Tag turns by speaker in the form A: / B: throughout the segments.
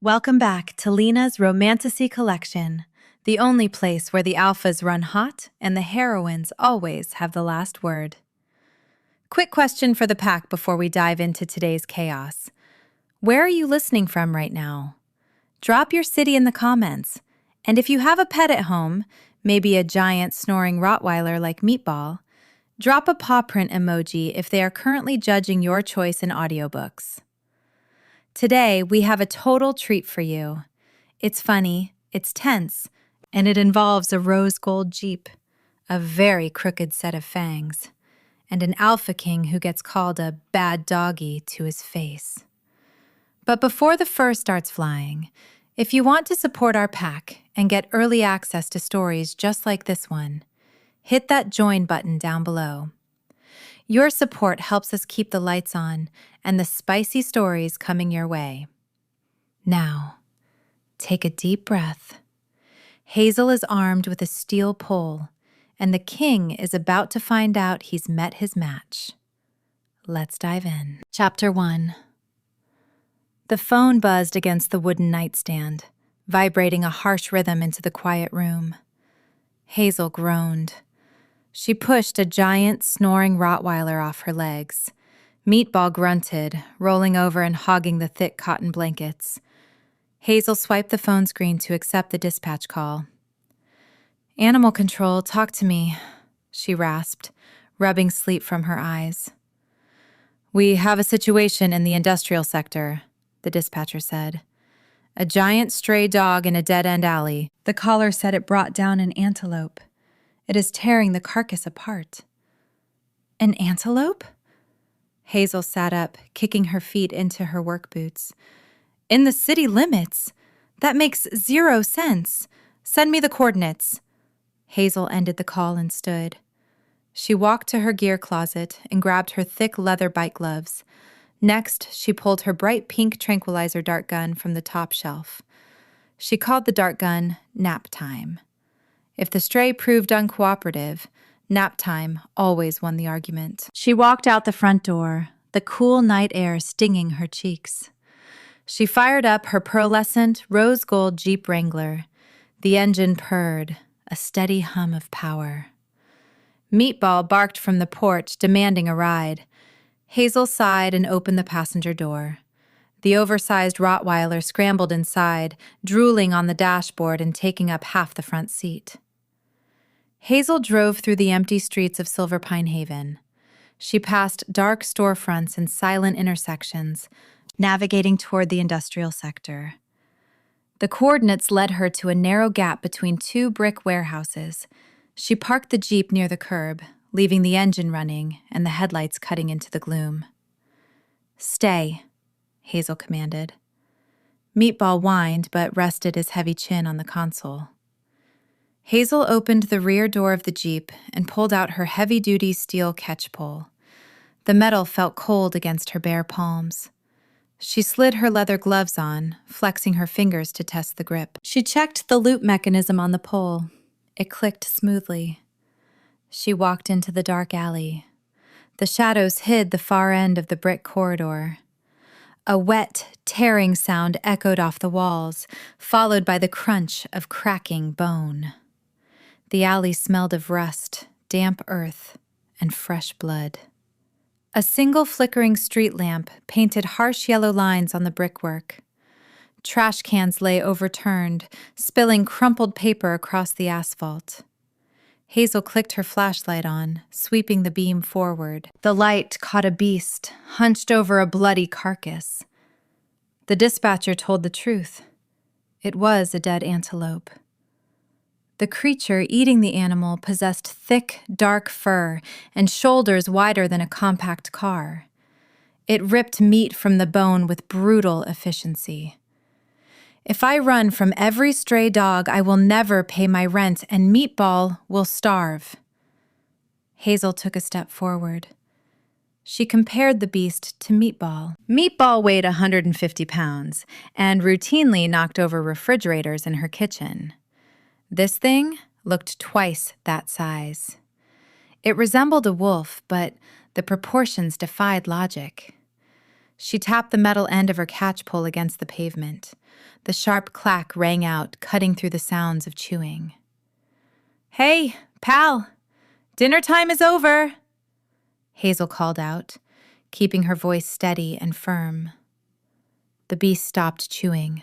A: Welcome back to Linas Romantasy Collection, the only place where the alphas run hot and the heroines always have the last word. Quick question for the pack before we dive into today's chaos. Where are you listening from right now? Drop your city in the comments, and if you have a pet at home, maybe a giant snoring Rottweiler like Meatball, drop a paw print emoji if they are currently judging your choice in audiobooks. Today, we have a total treat for you. It's funny, it's tense, and it involves a rose gold Jeep, a very crooked set of fangs, and an alpha king who gets called a bad doggy to his face. But before the fur starts flying, if you want to support our pack and get early access to stories just like this one, hit that join button down below. Your support helps us keep the lights on and the spicy stories coming your way. Now, take a deep breath. Hazel is armed with a steel pole, and the king is about to find out he's met his match. Let's dive in. Chapter 1. The phone buzzed against the wooden nightstand, vibrating a harsh rhythm into the quiet room. Hazel groaned. She pushed a giant, snoring Rottweiler off her legs. Meatball grunted, rolling over and hogging the thick cotton blankets. Hazel swiped the phone screen to accept the dispatch call. "Animal Control, talk to me," she rasped, rubbing sleep from her eyes. "We have a situation in the industrial sector," the dispatcher said. "A giant stray dog in a dead-end alley." The caller said it brought down an antelope. "It is tearing the carcass apart." "An antelope?" Hazel sat up, kicking her feet into her work boots. "In the city limits? That makes 0 sense. Send me the coordinates." Hazel ended the call and stood. She walked to her gear closet and grabbed her thick leather bike gloves. Next, she pulled her bright pink tranquilizer dart gun from the top shelf. She called the dart gun Nap Time. If the stray proved uncooperative, Nap Time always won the argument. She walked out the front door, the cool night air stinging her cheeks. She fired up her pearlescent, rose gold Jeep Wrangler. The engine purred, a steady hum of power. Meatball barked from the porch, demanding a ride. Hazel sighed and opened the passenger door. The oversized Rottweiler scrambled inside, drooling on the dashboard and taking up half the front seat. Hazel drove through the empty streets of Silver Pine Haven. She passed dark storefronts and silent intersections, navigating toward the industrial sector. The coordinates led her to a narrow gap between 2 brick warehouses. She parked the Jeep near the curb, leaving the engine running and the headlights cutting into the gloom. "Stay," Hazel commanded. Meatball whined but rested his heavy chin on the console. Hazel opened the rear door of the Jeep and pulled out her heavy-duty steel catch pole. The metal felt cold against her bare palms. She slid her leather gloves on, flexing her fingers to test the grip. She checked the loop mechanism on the pole. It clicked smoothly. She walked into the dark alley. The shadows hid the far end of the brick corridor. A wet, tearing sound echoed off the walls, followed by the crunch of cracking bone. The alley smelled of rust, damp earth, and fresh blood. A single flickering street lamp painted harsh yellow lines on the brickwork. Trash cans lay overturned, spilling crumpled paper across the asphalt. Hazel clicked her flashlight on, sweeping the beam forward. The light caught a beast, hunched over a bloody carcass. The dispatcher told the truth. It was a dead antelope. The creature eating the animal possessed thick, dark fur and shoulders wider than a compact car. It ripped meat from the bone with brutal efficiency. "If I run from every stray dog, I will never pay my rent, and Meatball will starve." Hazel took a step forward. She compared the beast to Meatball. Meatball weighed 150 pounds and routinely knocked over refrigerators in her kitchen. This thing looked twice that size. It resembled a wolf, but the proportions defied logic. She tapped the metal end of her catch pole against the pavement. The sharp clack rang out, cutting through the sounds of chewing. "Hey, pal! Dinner time is over!" Hazel called out, keeping her voice steady and firm. The beast stopped chewing.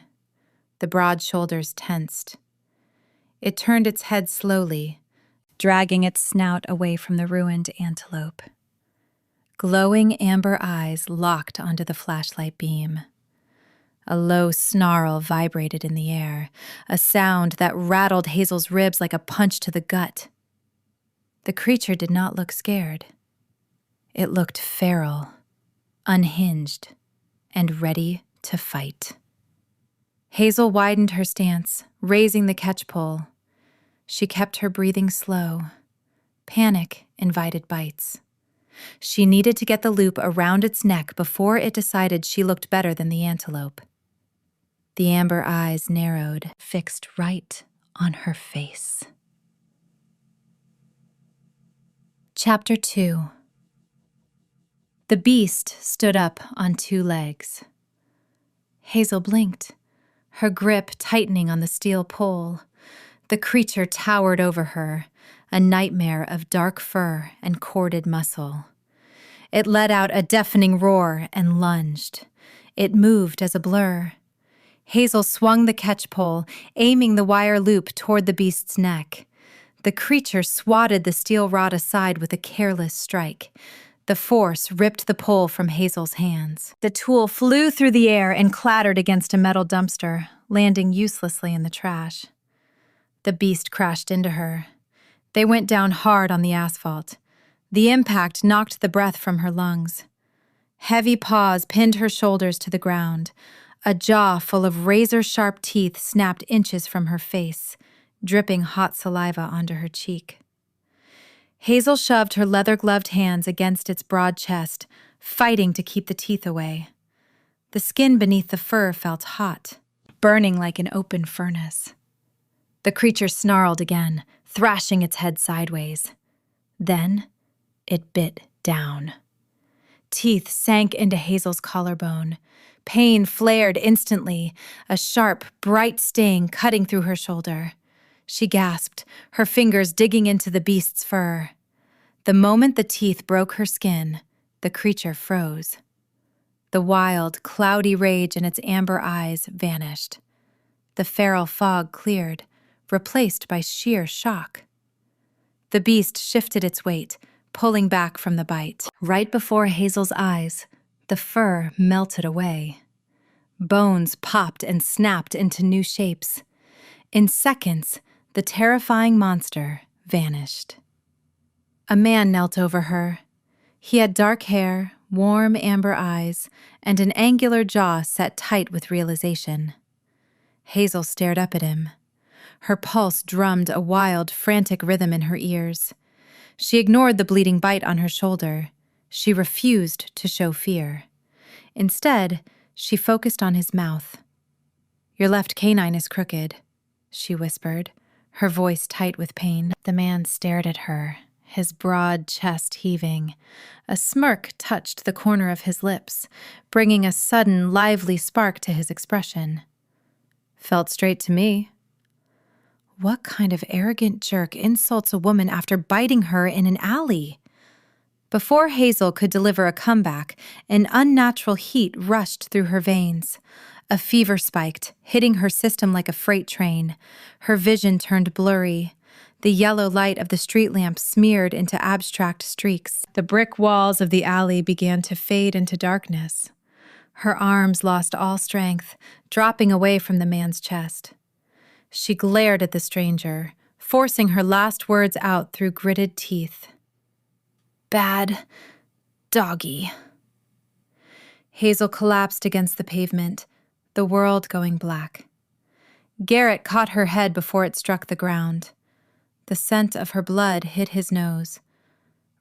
A: The broad shoulders tensed. It turned its head slowly, dragging its snout away from the ruined antelope. Glowing amber eyes locked onto the flashlight beam. A low snarl vibrated in the air, a sound that rattled Hazel's ribs like a punch to the gut. The creature did not look scared. It looked feral, unhinged, and ready to fight. Hazel widened her stance, raising the catch pole. She kept her breathing slow. Panic invited bites. She needed to get the loop around its neck before it decided she looked better than the antelope. The amber eyes narrowed, fixed right on her face. Chapter 2. The beast stood up on 2 legs. Hazel blinked, her grip tightening on the steel pole. The creature towered over her, a nightmare of dark fur and corded muscle. It let out a deafening roar and lunged. It moved as a blur. Hazel swung the catch pole, aiming the wire loop toward the beast's neck. The creature swatted the steel rod aside with a careless strike. The force ripped the pole from Hazel's hands. The tool flew through the air and clattered against a metal dumpster, landing uselessly in the trash. The beast crashed into her. They went down hard on the asphalt. The impact knocked the breath from her lungs. Heavy paws pinned her shoulders to the ground. A jaw full of razor-sharp teeth snapped inches from her face, dripping hot saliva onto her cheek. Hazel shoved her leather-gloved hands against its broad chest, fighting to keep the teeth away. The skin beneath the fur felt hot, burning like an open furnace. The creature snarled again, thrashing its head sideways. Then it bit down. Teeth sank into Hazel's collarbone. Pain flared instantly, a sharp, bright sting cutting through her shoulder. She gasped, her fingers digging into the beast's fur. The moment the teeth broke her skin, the creature froze. The wild, cloudy rage in its amber eyes vanished. The feral fog cleared, replaced by sheer shock. The beast shifted its weight, pulling back from the bite. Right before Hazel's eyes, the fur melted away. Bones popped and snapped into new shapes. In seconds, the terrifying monster vanished. A man knelt over her. He had dark hair, warm amber eyes, and an angular jaw set tight with realization. Hazel stared up at him. Her pulse drummed a wild, frantic rhythm in her ears. She ignored the bleeding bite on her shoulder. She refused to show fear. Instead, she focused on his mouth. "Your left canine is crooked," she whispered, her voice tight with pain. The man stared at her, his broad chest heaving. A smirk touched the corner of his lips, bringing a sudden, lively spark to his expression. "Felt straight to me." What kind of arrogant jerk insults a woman after biting her in an alley? Before Hazel could deliver a comeback, an unnatural heat rushed through her veins. A fever spiked, hitting her system like a freight train. Her vision turned blurry. The yellow light of the street lamp smeared into abstract streaks. The brick walls of the alley began to fade into darkness. Her arms lost all strength, dropping away from the man's chest. She glared at the stranger, forcing her last words out through gritted teeth. "Bad doggy." Hazel collapsed against the pavement, the world going black. Garrett caught her head before it struck the ground. The scent of her blood hit his nose.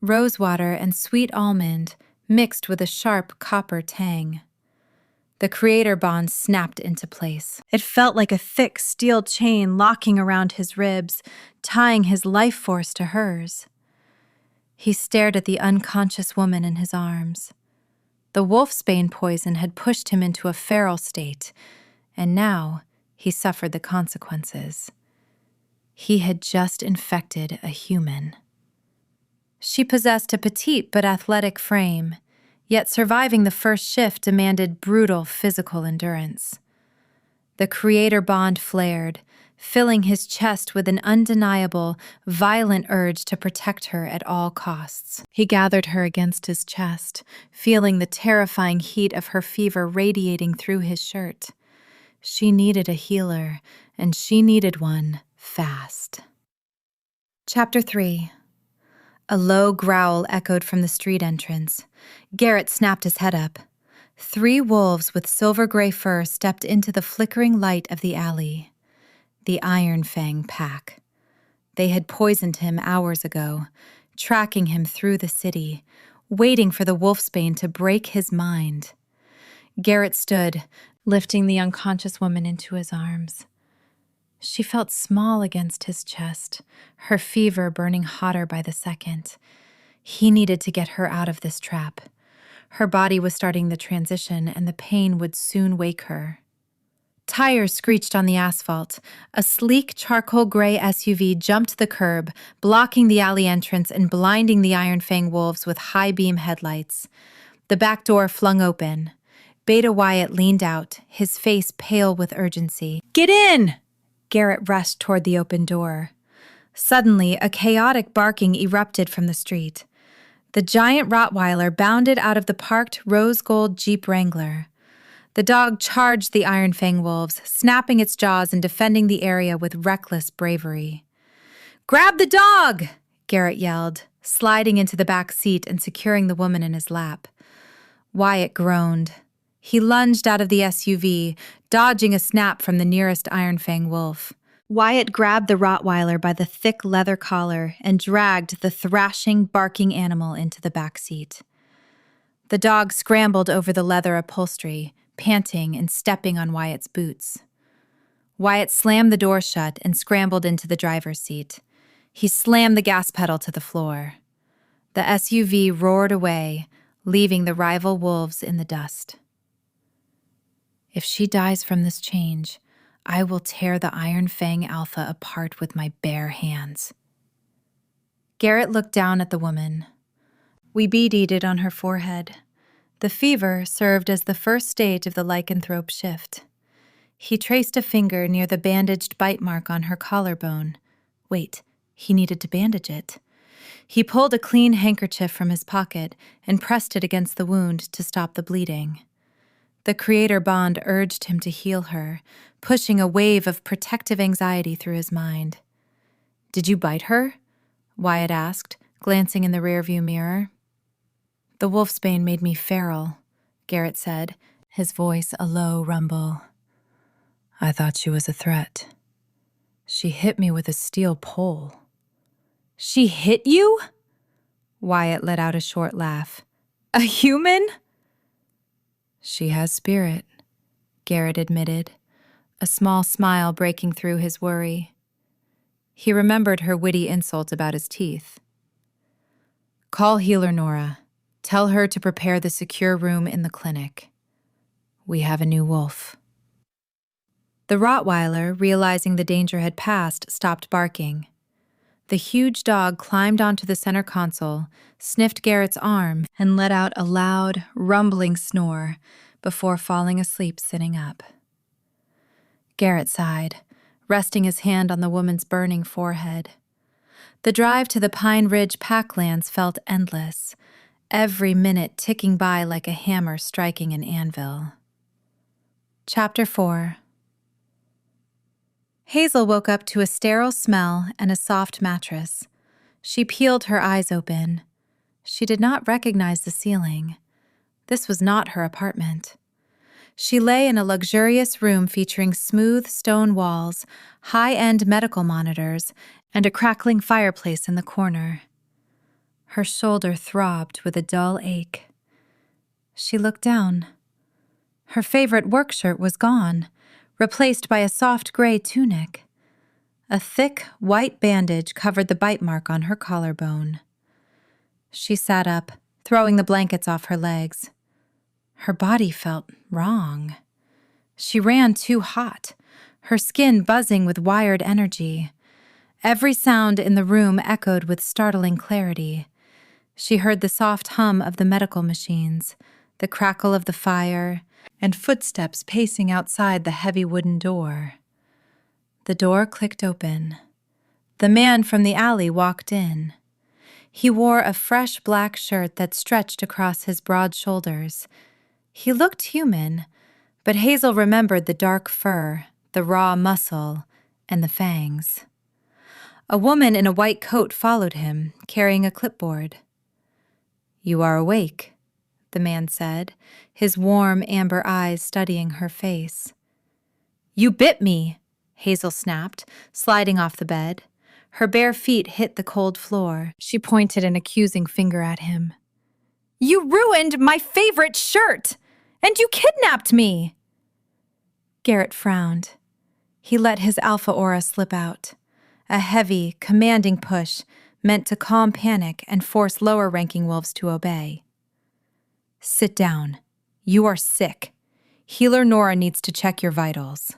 A: Rosewater and sweet almond mixed with a sharp copper tang. The creator bond snapped into place. It felt like a thick steel chain locking around his ribs, tying his life force to hers. He stared at the unconscious woman in his arms. The wolfsbane poison had pushed him into a feral state, and now he suffered the consequences. He had just infected a human. She possessed a petite but athletic frame, yet surviving the first shift demanded brutal physical endurance. The creator bond flared, filling his chest with an undeniable, violent urge to protect her at all costs. He gathered her against his chest, feeling the terrifying heat of her fever radiating through his shirt. She needed a healer, and she needed one fast. Chapter 3. A low growl echoed from the street entrance. Garrett snapped his head up. 3 wolves with silver-gray fur stepped into the flickering light of the alley. The Iron-Fang pack. They had poisoned him hours ago, tracking him through the city, waiting for the wolfsbane to break his mind. Garrett stood, lifting the unconscious woman into his arms. She felt small against his chest, her fever burning hotter by the second. He needed to get her out of this trap. Her body was starting the transition, and the pain would soon wake her. Tires screeched on the asphalt. A sleek charcoal gray SUV jumped the curb, blocking the alley entrance and blinding the Iron-Fang wolves with high-beam headlights. The back door flung open. Beta Wyatt leaned out, his face pale with urgency. "Get in!" Garrett rushed toward the open door. Suddenly, a chaotic barking erupted from the street. The giant Rottweiler bounded out of the parked rose-gold Jeep Wrangler. The dog charged the Iron-Fang wolves, snapping its jaws and defending the area with reckless bravery. "Grab the dog!" Garrett yelled, sliding into the back seat and securing the woman in his lap. Wyatt groaned. He lunged out of the SUV, dodging a snap from the nearest Iron-Fang wolf. Wyatt grabbed the Rottweiler by the thick leather collar and dragged the thrashing, barking animal into the back seat. The dog scrambled over the leather upholstery, panting and stepping on Wyatt's boots. Wyatt slammed the door shut and scrambled into the driver's seat. He slammed the gas pedal to the floor. The SUV roared away, leaving the rival wolves in the dust. "If she dies from this change, I will tear the Iron-Fang Alpha apart with my bare hands." Garrett looked down at the woman. We bead-eated on her forehead. The fever served as the first stage of the lycanthrope shift. He traced a finger near the bandaged bite mark on her collarbone. Wait, he needed to bandage it. He pulled a clean handkerchief from his pocket and pressed it against the wound to stop the bleeding. The creator bond urged him to heal her, pushing a wave of protective anxiety through his mind. "Did you bite her?" Wyatt asked, glancing in the rearview mirror. "The wolfsbane made me feral," Garrett said, his voice a low rumble. "I thought she was a threat. She hit me with a steel pole." "She hit you?" Wyatt let out a short laugh. "A human?" "She has spirit," Garrett admitted, a small smile breaking through his worry. He remembered her witty insult about his teeth. "Call healer Nora. Tell her to prepare the secure room in the clinic. We have a new wolf." The Rottweiler, realizing the danger had passed, stopped barking. The huge dog climbed onto the center console, sniffed Garrett's arm, and let out a loud, rumbling snore before falling asleep sitting up. Garrett sighed, resting his hand on the woman's burning forehead. The drive to the Pine Ridge Packlands felt endless, every minute ticking by like a hammer striking an anvil. Chapter 4. Hazel woke up to a sterile smell and a soft mattress. She peeled her eyes open. She did not recognize the ceiling. This was not her apartment. She lay in a luxurious room featuring smooth stone walls, high-end medical monitors, and a crackling fireplace in the corner. Her shoulder throbbed with a dull ache. She looked down. Her favorite work shirt was gone, replaced by a soft gray tunic. A thick, white bandage covered the bite mark on her collarbone. She sat up, throwing the blankets off her legs. Her body felt wrong. She ran too hot, her skin buzzing with wired energy. Every sound in the room echoed with startling clarity. She heard the soft hum of the medical machines, the crackle of the fire, and footsteps pacing outside the heavy wooden door. The door clicked open. The man from the alley walked in. He wore a fresh black shirt that stretched across his broad shoulders. He looked human, but Hazel remembered the dark fur, the raw muscle, and the fangs. A woman in a white coat followed him, carrying a clipboard. "You are awake," the man said, his warm amber eyes studying her face. "You bit me," Hazel snapped, sliding off the bed. Her bare feet hit the cold floor. She pointed an accusing finger at him. "You ruined my favorite shirt! And you kidnapped me!" Garrett frowned. He let his alpha aura slip out. A heavy, commanding push meant to calm panic and force lower-ranking wolves to obey. "Sit down. You are sick. Healer Nora needs to check your vitals."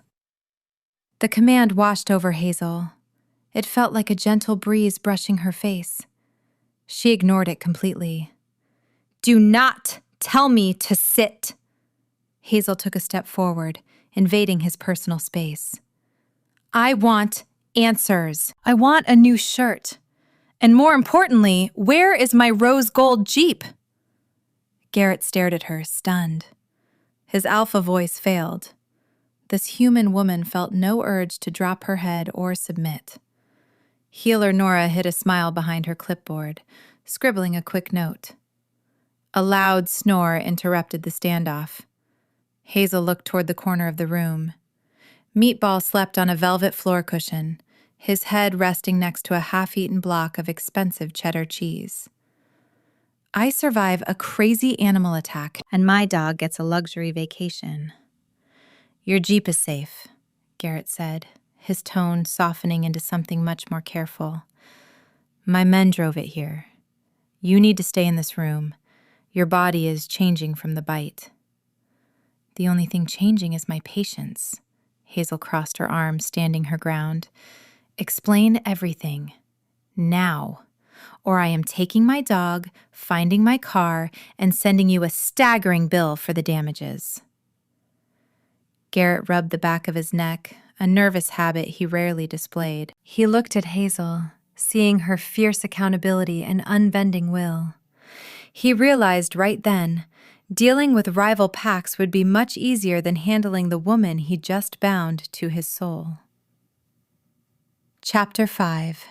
A: The command washed over Hazel. It felt like a gentle breeze brushing her face. She ignored it completely. "Do not tell me to sit!" Hazel took a step forward, invading his personal space. "I want answers. I want a new shirt. And more importantly, where is my rose gold Jeep?" Garrett stared at her, stunned. His alpha voice failed. This human woman felt no urge to drop her head or submit. Healer Nora hid a smile behind her clipboard, scribbling a quick note. A loud snore interrupted the standoff. Hazel looked toward the corner of the room. Meatball slept on a velvet floor cushion, his head resting next to a half-eaten block of expensive cheddar cheese. "I survive a crazy animal attack, and my dog gets a luxury vacation." "Your Jeep is safe," Garrett said, his tone softening into something much more careful. "My men drove it here. You need to stay in this room. Your body is changing from the bite." "The only thing changing is my patience." Hazel crossed her arms, standing her ground. "Explain everything. Now. Or I am taking my dog, finding my car, and sending you a staggering bill for the damages." Garrett rubbed the back of his neck, a nervous habit he rarely displayed. He looked at Hazel, seeing her fierce accountability and unbending will. He realized right then, dealing with rival packs would be much easier than handling the woman he just bound to his soul. Chapter 5.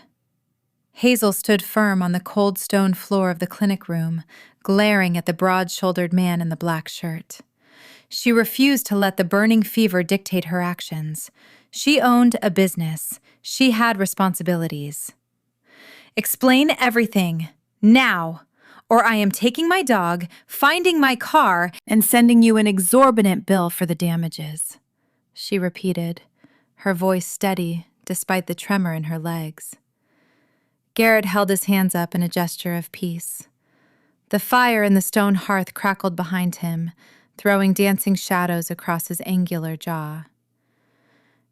A: Hazel stood firm on the cold stone floor of the clinic room, glaring at the broad-shouldered man in the black shirt. She refused to let the burning fever dictate her actions. She owned a business. She had responsibilities. "Explain everything, now, or I am taking my dog, finding my car, and sending you an exorbitant bill for the damages," she repeated, her voice steady despite the tremor in her legs. Garrett held his hands up in a gesture of peace. The fire in the stone hearth crackled behind him, throwing dancing shadows across his angular jaw.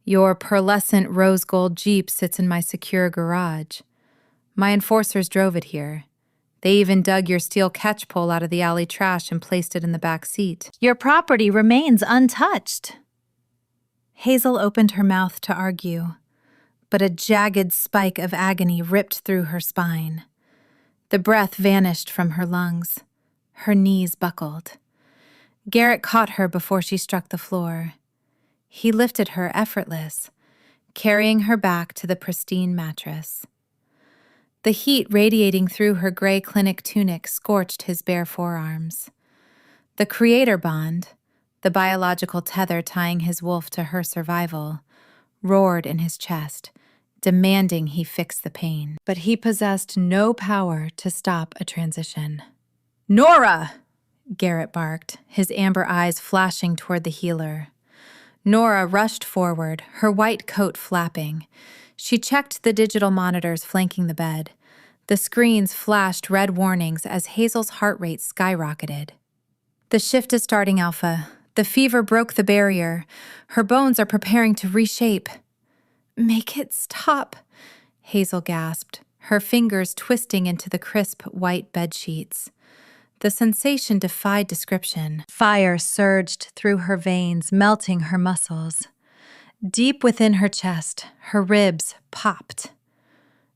A: "Your pearlescent rose gold Jeep sits in my secure garage. My enforcers drove it here. They even dug your steel catch pole out of the alley trash and placed it in the back seat. Your property remains untouched." Hazel opened her mouth to argue, but a jagged spike of agony ripped through her spine. The breath vanished from her lungs. Her knees buckled. Garrett caught her before she struck the floor. He lifted her effortless, carrying her back to the pristine mattress. The heat radiating through her gray clinic tunic scorched his bare forearms. The creator bond, the biological tether tying his wolf to her survival, roared in his chest, demanding he fix the pain. But he possessed no power to stop a transition. "Nora!" Garrett barked, his amber eyes flashing toward the healer. Nora rushed forward, her white coat flapping. She checked the digital monitors flanking the bed. The screens flashed red warnings as Hazel's heart rate skyrocketed. The shift is starting, Alpha. The fever broke the barrier. Her bones are preparing to reshape. Make it stop, Hazel gasped, her fingers twisting into the crisp white bedsheets. The sensation defied description. Fire surged through her veins, melting her muscles. Deep within her chest, her ribs popped.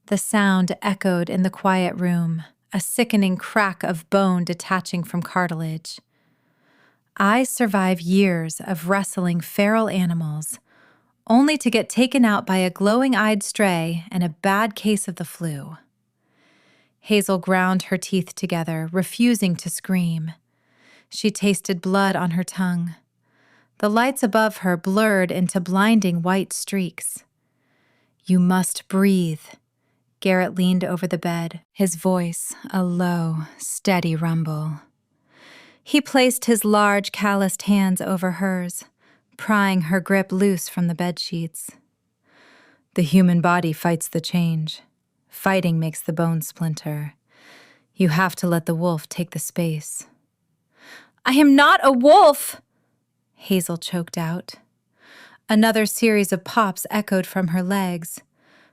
A: The sound echoed in the quiet room, a sickening crack of bone detaching from cartilage. I survived years of wrestling feral animals, only to get taken out by a glowing-eyed stray and a bad case of the flu. Hazel ground her teeth together, refusing to scream. She tasted blood on her tongue. The lights above her blurred into blinding white streaks. You must breathe. Garrett leaned over the bed, his voice a low, steady rumble. He placed his large, calloused hands over hers, prying her grip loose from the bedsheets. The human body fights the change. Fighting makes the bones splinter. You have to let the wolf take the space. I am not a wolf, Hazel choked out. Another series of pops echoed from her legs.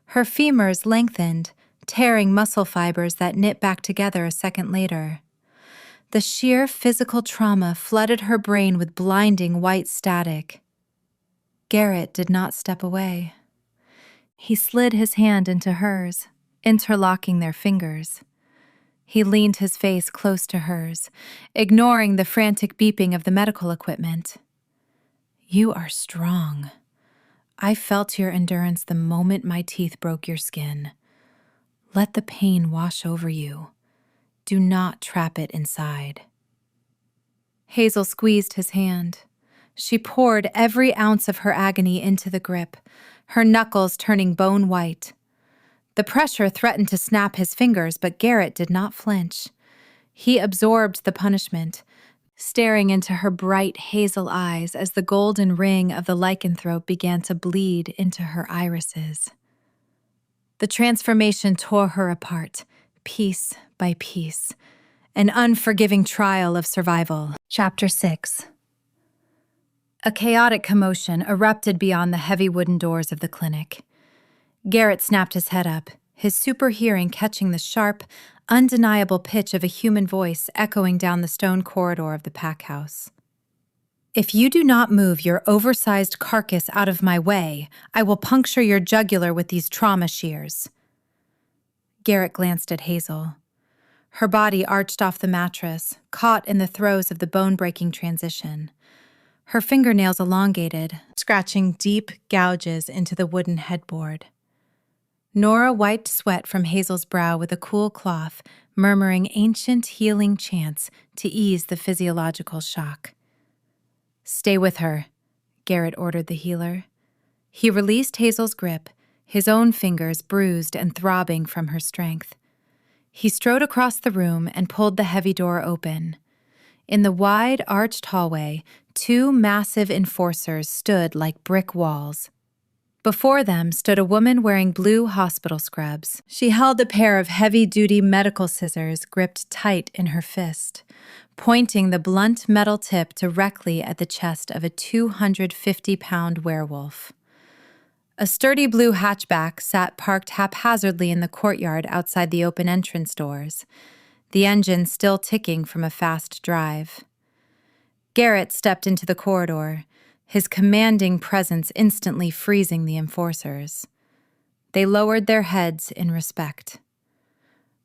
A: Her femurs lengthened, tearing muscle fibers that knit back together a second later. The sheer physical trauma flooded her brain with blinding white static. Garrett did not step away. He slid his hand into hers, interlocking their fingers. He leaned his face close to hers, ignoring the frantic beeping of the medical equipment. You are strong. I felt your endurance the moment my teeth broke your skin. Let the pain wash over you. Do not trap it inside. Hazel squeezed his hand. She poured every ounce of her agony into the grip, her knuckles turning bone white. The pressure threatened to snap his fingers, but Garrett did not flinch. He absorbed the punishment, staring into her bright hazel eyes as the golden ring of the lycanthrope began to bleed into her irises. The transformation tore her apart, piece by piece, an unforgiving trial of survival. Chapter 6. A chaotic commotion erupted beyond the heavy wooden doors of the clinic. Garrett snapped his head up, his super hearing catching the sharp, undeniable pitch of a human voice echoing down the stone corridor of the pack house. If you do not move your oversized carcass out of my way, I will puncture your jugular with these trauma shears. Garrett glanced at Hazel. Her body arched off the mattress, caught in the throes of the bone-breaking transition. Her fingernails elongated, scratching deep gouges into the wooden headboard. Nora wiped sweat from Hazel's brow with a cool cloth, murmuring ancient healing chants to ease the physiological shock. Stay with her, Garrett ordered the healer. He released Hazel's grip, his own fingers bruised and throbbing from her strength. He strode across the room and pulled the heavy door open. In the wide, arched hallway, two massive enforcers stood like brick walls. Before them stood a woman wearing blue hospital scrubs. She held a pair of heavy-duty medical scissors gripped tight in her fist, pointing the blunt metal tip directly at the chest of a 250-pound werewolf. A sturdy blue hatchback sat parked haphazardly in the courtyard outside the open entrance doors, the engine still ticking from a fast drive. Garrett stepped into the corridor, his commanding presence instantly freezing the enforcers. They lowered their heads in respect.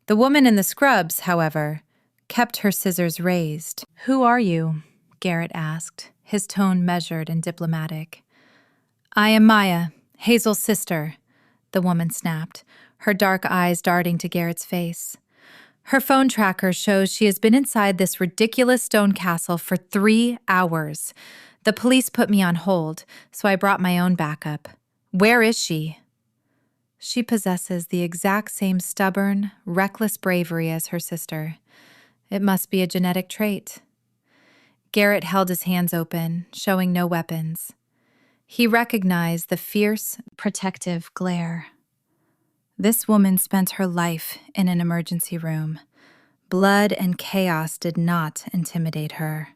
A: The woman in the scrubs, however, kept her scissors raised. Who are you? Garrett asked, his tone measured and diplomatic. I am Maya, Hazel's sister, the woman snapped, her dark eyes darting to Garrett's face. Her phone tracker shows she has been inside this ridiculous stone castle for 3 hours. The police put me on hold, so I brought my own backup. Where is she? She possesses the exact same stubborn, reckless bravery as her sister. It must be a genetic trait. Garrett held his hands open, showing no weapons. He recognized the fierce, protective glare. This woman spent her life in an emergency room. Blood and chaos did not intimidate her.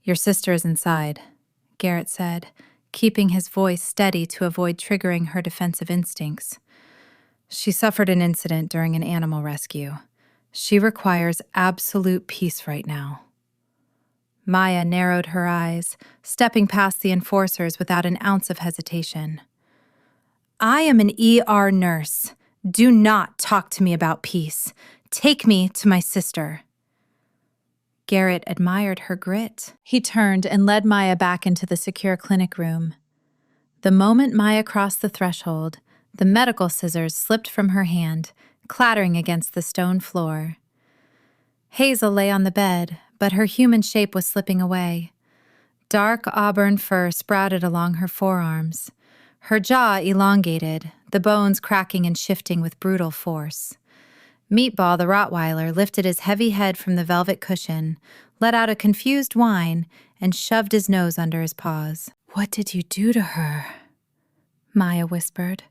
A: "Your sister is inside," Garrett said, keeping his voice steady to avoid triggering her defensive instincts. "She suffered an incident during an animal rescue. She requires absolute peace right now." Maya narrowed her eyes, stepping past the enforcers without an ounce of hesitation. "I am an ER nurse. Do not talk to me about peace. Take me to my sister." Garrett admired her grit. He turned and led Maya back into the secure clinic room. The moment Maya crossed the threshold, the medical scissors slipped from her hand, clattering against the stone floor. Hazel lay on the bed, but her human shape was slipping away. Dark auburn fur sprouted along her forearms. Her jaw elongated, the bones cracking and shifting with brutal force. Meatball the Rottweiler lifted his heavy head from the velvet cushion, let out a confused whine, and shoved his nose under his paws. "What did you do to her?" Maya whispered,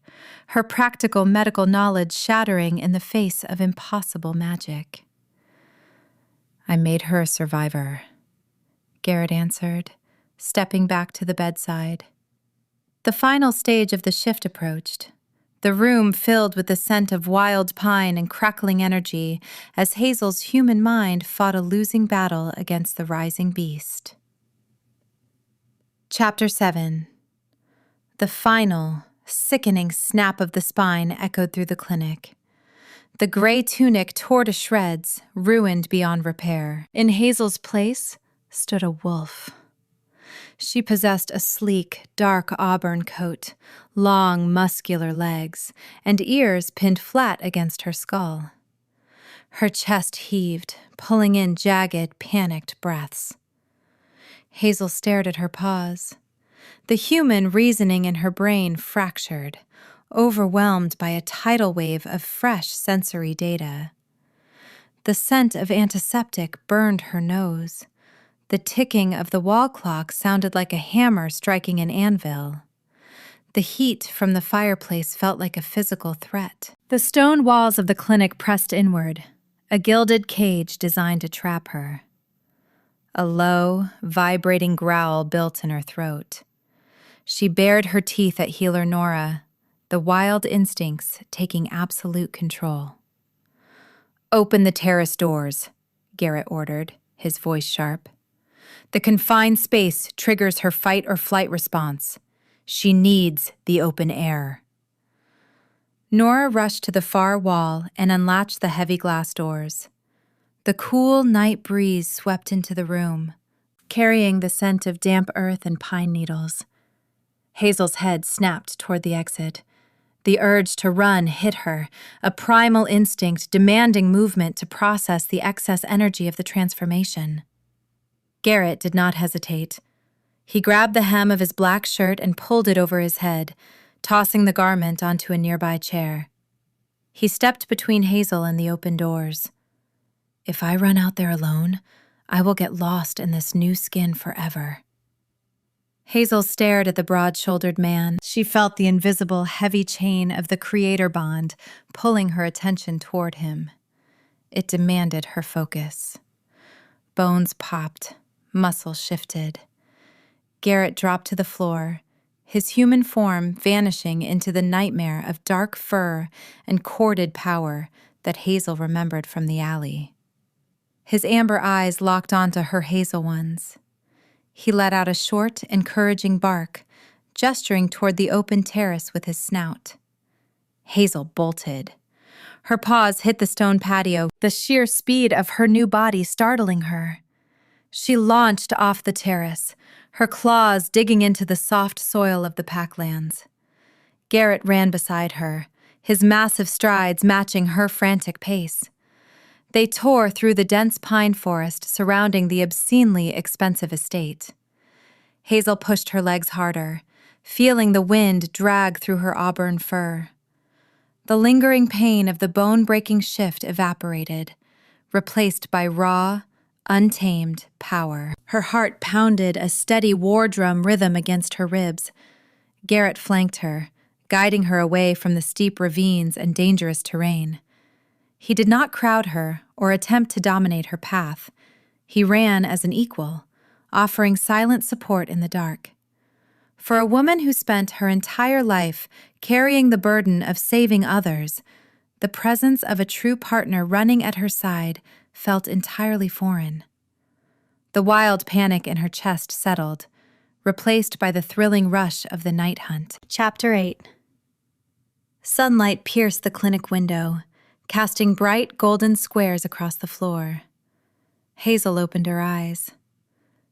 A: her practical medical knowledge shattering in the face of impossible magic. "I made her a survivor," Garrett answered, stepping back to the bedside. The final stage of the shift approached, the room filled with the scent of wild pine and crackling energy as Hazel's human mind fought a losing battle against the rising beast. Chapter 7. The final, sickening snap of the spine echoed through the clinic. The gray tunic tore to shreds, ruined beyond repair. In Hazel's place stood a wolf. She possessed a sleek, dark auburn coat, long, muscular legs, and ears pinned flat against her skull. Her chest heaved, pulling in jagged, panicked breaths. Hazel stared at her paws. The human reasoning in her brain fractured, overwhelmed by a tidal wave of fresh sensory data. The scent of antiseptic burned her nose. The ticking of the wall clock sounded like a hammer striking an anvil. The heat from the fireplace felt like a physical threat. The stone walls of the clinic pressed inward, a gilded cage designed to trap her. A low, vibrating growl built in her throat. She bared her teeth at healer Nora, the wild instincts taking absolute control. "Open the terrace doors," Garrett ordered, his voice sharp. "The confined space triggers her fight or flight response. She needs the open air." Nora rushed to the far wall and unlatched the heavy glass doors. The cool night breeze swept into the room, carrying the scent of damp earth and pine needles. Hazel's head snapped toward the exit. The urge to run hit her, a primal instinct demanding movement to process the excess energy of the transformation. Garrett did not hesitate. He grabbed the hem of his black shirt and pulled it over his head, tossing the garment onto a nearby chair. He stepped between Hazel and the open doors. "If I run out there alone, I will get lost in this new skin forever." Hazel stared at the broad-shouldered man. She felt the invisible, heavy chain of the creator bond pulling her attention toward him. It demanded her focus. Bones popped, muscles shifted. Garrett dropped to the floor, his human form vanishing into the nightmare of dark fur and corded power that Hazel remembered from the alley. His amber eyes locked onto her hazel ones. He let out a short, encouraging bark, gesturing toward the open terrace with his snout. Hazel bolted. Her paws hit the stone patio, the sheer speed of her new body startling her. She launched off the terrace, her claws digging into the soft soil of the packlands. Garrett ran beside her, his massive strides matching her frantic pace. They tore through the dense pine forest surrounding the obscenely expensive estate. Hazel pushed her legs harder, feeling the wind drag through her auburn fur. The lingering pain of the bone-breaking shift evaporated, replaced by raw, untamed power. Her heart pounded a steady war drum rhythm against her ribs. Garrett flanked her, guiding her away from the steep ravines and dangerous terrain. He did not crowd her or attempt to dominate her path. He ran as an equal, offering silent support in the dark. For a woman who spent her entire life carrying the burden of saving others, the presence of a true partner running at her side felt entirely foreign. The wild panic in her chest settled, replaced by the thrilling rush of the night hunt. Chapter 8. Sunlight pierced the clinic window, casting bright golden squares across the floor. Hazel opened her eyes.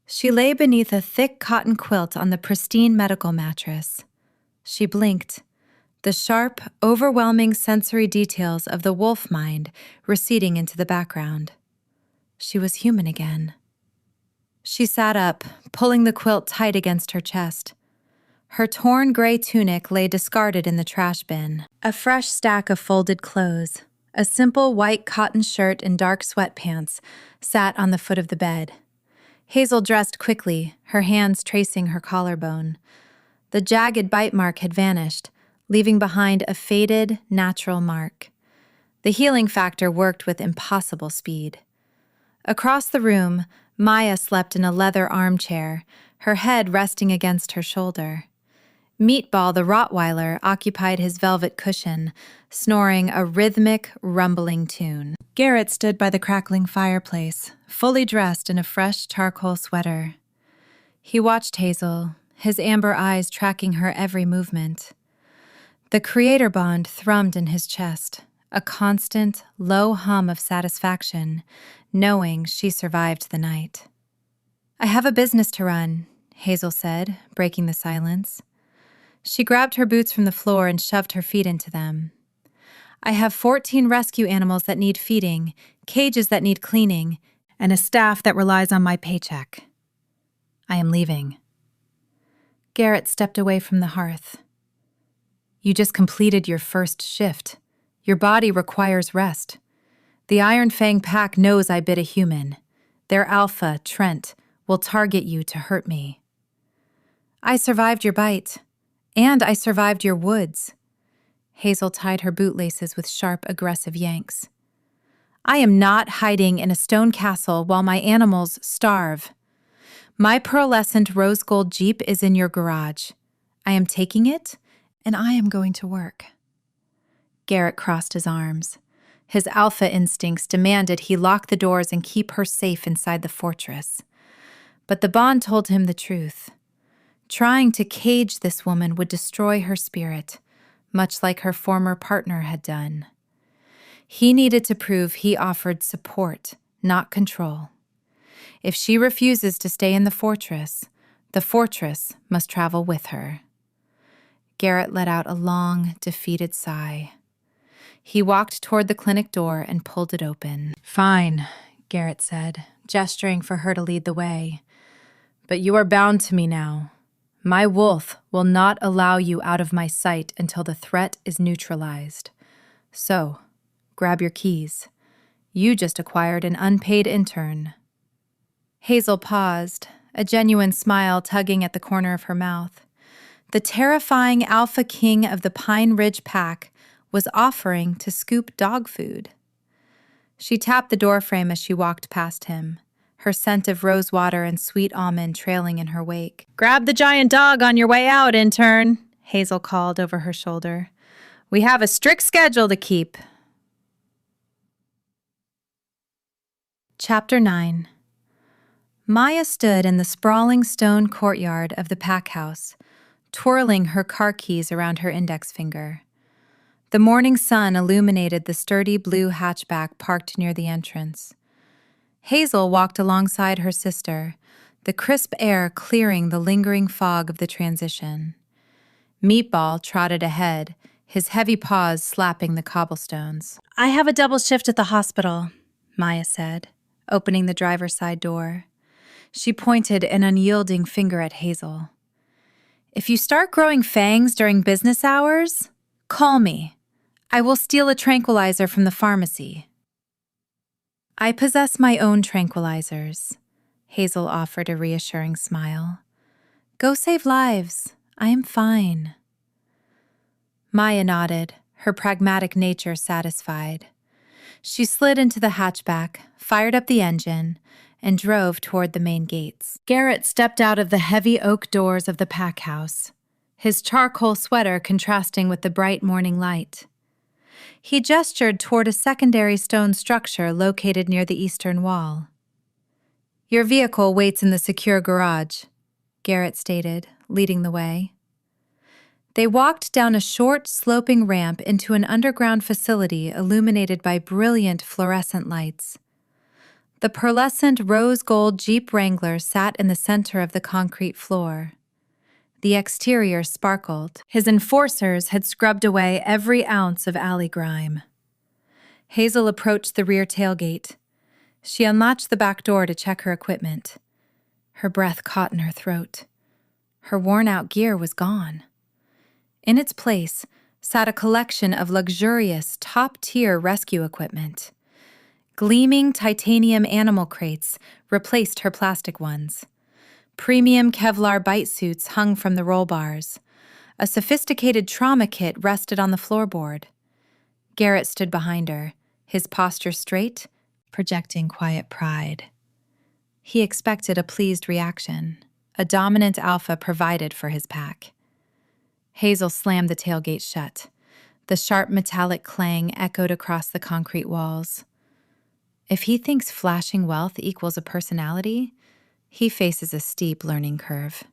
A: She lay beneath a thick cotton quilt on the pristine medical mattress. She blinked, the sharp, overwhelming sensory details of the wolf mind receding into the background. She was human again. She sat up, pulling the quilt tight against her chest. Her torn gray tunic lay discarded in the trash bin. A fresh stack of folded clothes, a simple white cotton shirt and dark sweatpants, sat on the foot of the bed. Hazel dressed quickly, her hands tracing her collarbone. The jagged bite mark had vanished, leaving behind a faded, natural mark. The healing factor worked with impossible speed. Across the room, Maya slept in a leather armchair, her head resting against her shoulder. Meatball the Rottweiler occupied his velvet cushion, snoring a rhythmic, rumbling tune. Garrett stood by the crackling fireplace, fully dressed in a fresh charcoal sweater. He watched Hazel, his amber eyes tracking her every movement. The creator bond thrummed in his chest, a constant, low hum of satisfaction, knowing she survived the night. "I have a business to run," Hazel said, breaking the silence. She grabbed her boots from the floor and shoved her feet into them. "I have 14 rescue animals that need feeding, cages that need cleaning, and a staff that relies on my paycheck. I am leaving." Garrett stepped away from the hearth. "You just completed your first shift. Your body requires rest. The Iron-Fang pack knows I bit a human. Their alpha, Trent, will target you to hurt me." "I survived your bite. And I survived your woods." Hazel tied her bootlaces with sharp, aggressive yanks. "I am not hiding in a stone castle while my animals starve. My pearlescent rose gold Jeep is in your garage. I am taking it, and I am going to work." Garrett crossed his arms. His alpha instincts demanded he lock the doors and keep her safe inside the fortress. But the bond told him the truth. Trying to cage this woman would destroy her spirit, much like her former partner had done. He needed to prove he offered support, not control. If she refuses to stay in the fortress must travel with her. Garrett let out a long, defeated sigh. He walked toward the clinic door and pulled it open. "Fine," Garrett said, gesturing for her to lead the way. "But you are bound to me now. My wolf will not allow you out of my sight until the threat is neutralized. So, grab your keys. You just acquired an unpaid intern." Hazel paused, a genuine smile tugging at the corner of her mouth. The terrifying alpha king of the Pine Ridge pack was offering to scoop dog food. She tapped the doorframe as she walked past him, her scent of rosewater and sweet almond trailing in her wake. "Grab the giant dog on your way out, intern," Hazel called over her shoulder. "We have a strict schedule to keep." Chapter 9. Maya stood in the sprawling stone courtyard of the pack house, twirling her car keys around her index finger. The morning sun illuminated the sturdy blue hatchback parked near the entrance. Hazel walked alongside her sister, the crisp air clearing the lingering fog of the transition. Meatball trotted ahead, his heavy paws slapping the cobblestones. "I have a double shift at the hospital," Maya said, opening the driver's side door. She pointed an unyielding finger at Hazel. "If you start growing fangs during business hours, call me. I will steal a tranquilizer from the pharmacy." "I possess my own tranquilizers," Hazel offered a reassuring smile. "Go save lives. I am fine." Maya nodded, her pragmatic nature satisfied. She slid into the hatchback, fired up the engine, and drove toward the main gates. Garrett stepped out of the heavy oak doors of the pack house, his charcoal sweater contrasting with the bright morning light. He gestured toward a secondary stone structure located near the eastern wall. "Your vehicle waits in the secure garage," Garrett stated, leading the way. They walked down a short, sloping ramp into an underground facility illuminated by brilliant fluorescent lights. The pearlescent rose-gold Jeep Wrangler sat in the center of the concrete floor. The exterior sparkled. His enforcers had scrubbed away every ounce of alley grime. Hazel approached the rear tailgate. She unlatched the back door to check her equipment. Her breath caught in her throat. Her worn-out gear was gone. In its place sat a collection of luxurious, top-tier rescue equipment. Gleaming titanium animal crates replaced her plastic ones. Premium Kevlar bite suits hung from the roll bars. A sophisticated trauma kit rested on the floorboard. Garrett stood behind her, his posture straight, projecting quiet pride. He expected a pleased reaction, a dominant alpha provided for his pack. Hazel slammed the tailgate shut. The sharp metallic clang echoed across the concrete walls. If he thinks flashing wealth equals a personality, he faces a steep learning curve.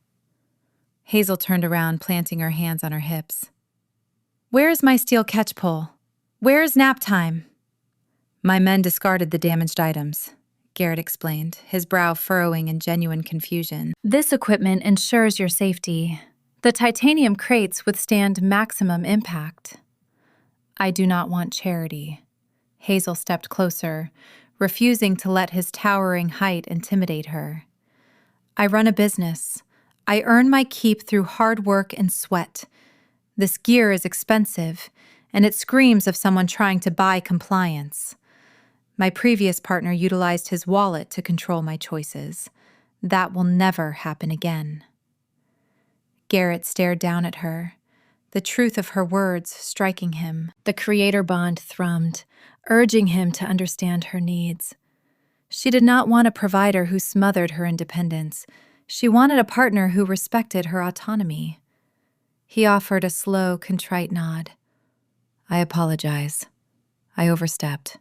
A: Hazel turned around, planting her hands on her hips. "Where's my steel catch pole? Where's nap time?" "My men discarded the damaged items," Garrett explained, his brow furrowing in genuine confusion. "This equipment ensures your safety. The titanium crates withstand maximum impact." "I do not want charity." Hazel stepped closer, refusing to let his towering height intimidate her. "I run a business. I earn my keep through hard work and sweat. This gear is expensive, and it screams of someone trying to buy compliance. My previous partner utilized his wallet to control my choices. That will never happen again." Garrett stared down at her, the truth of her words striking him. The creator bond thrummed, urging him to understand her needs. She did not want a provider who smothered her independence. She wanted a partner who respected her autonomy. He offered a slow, contrite nod. "I apologize. I overstepped."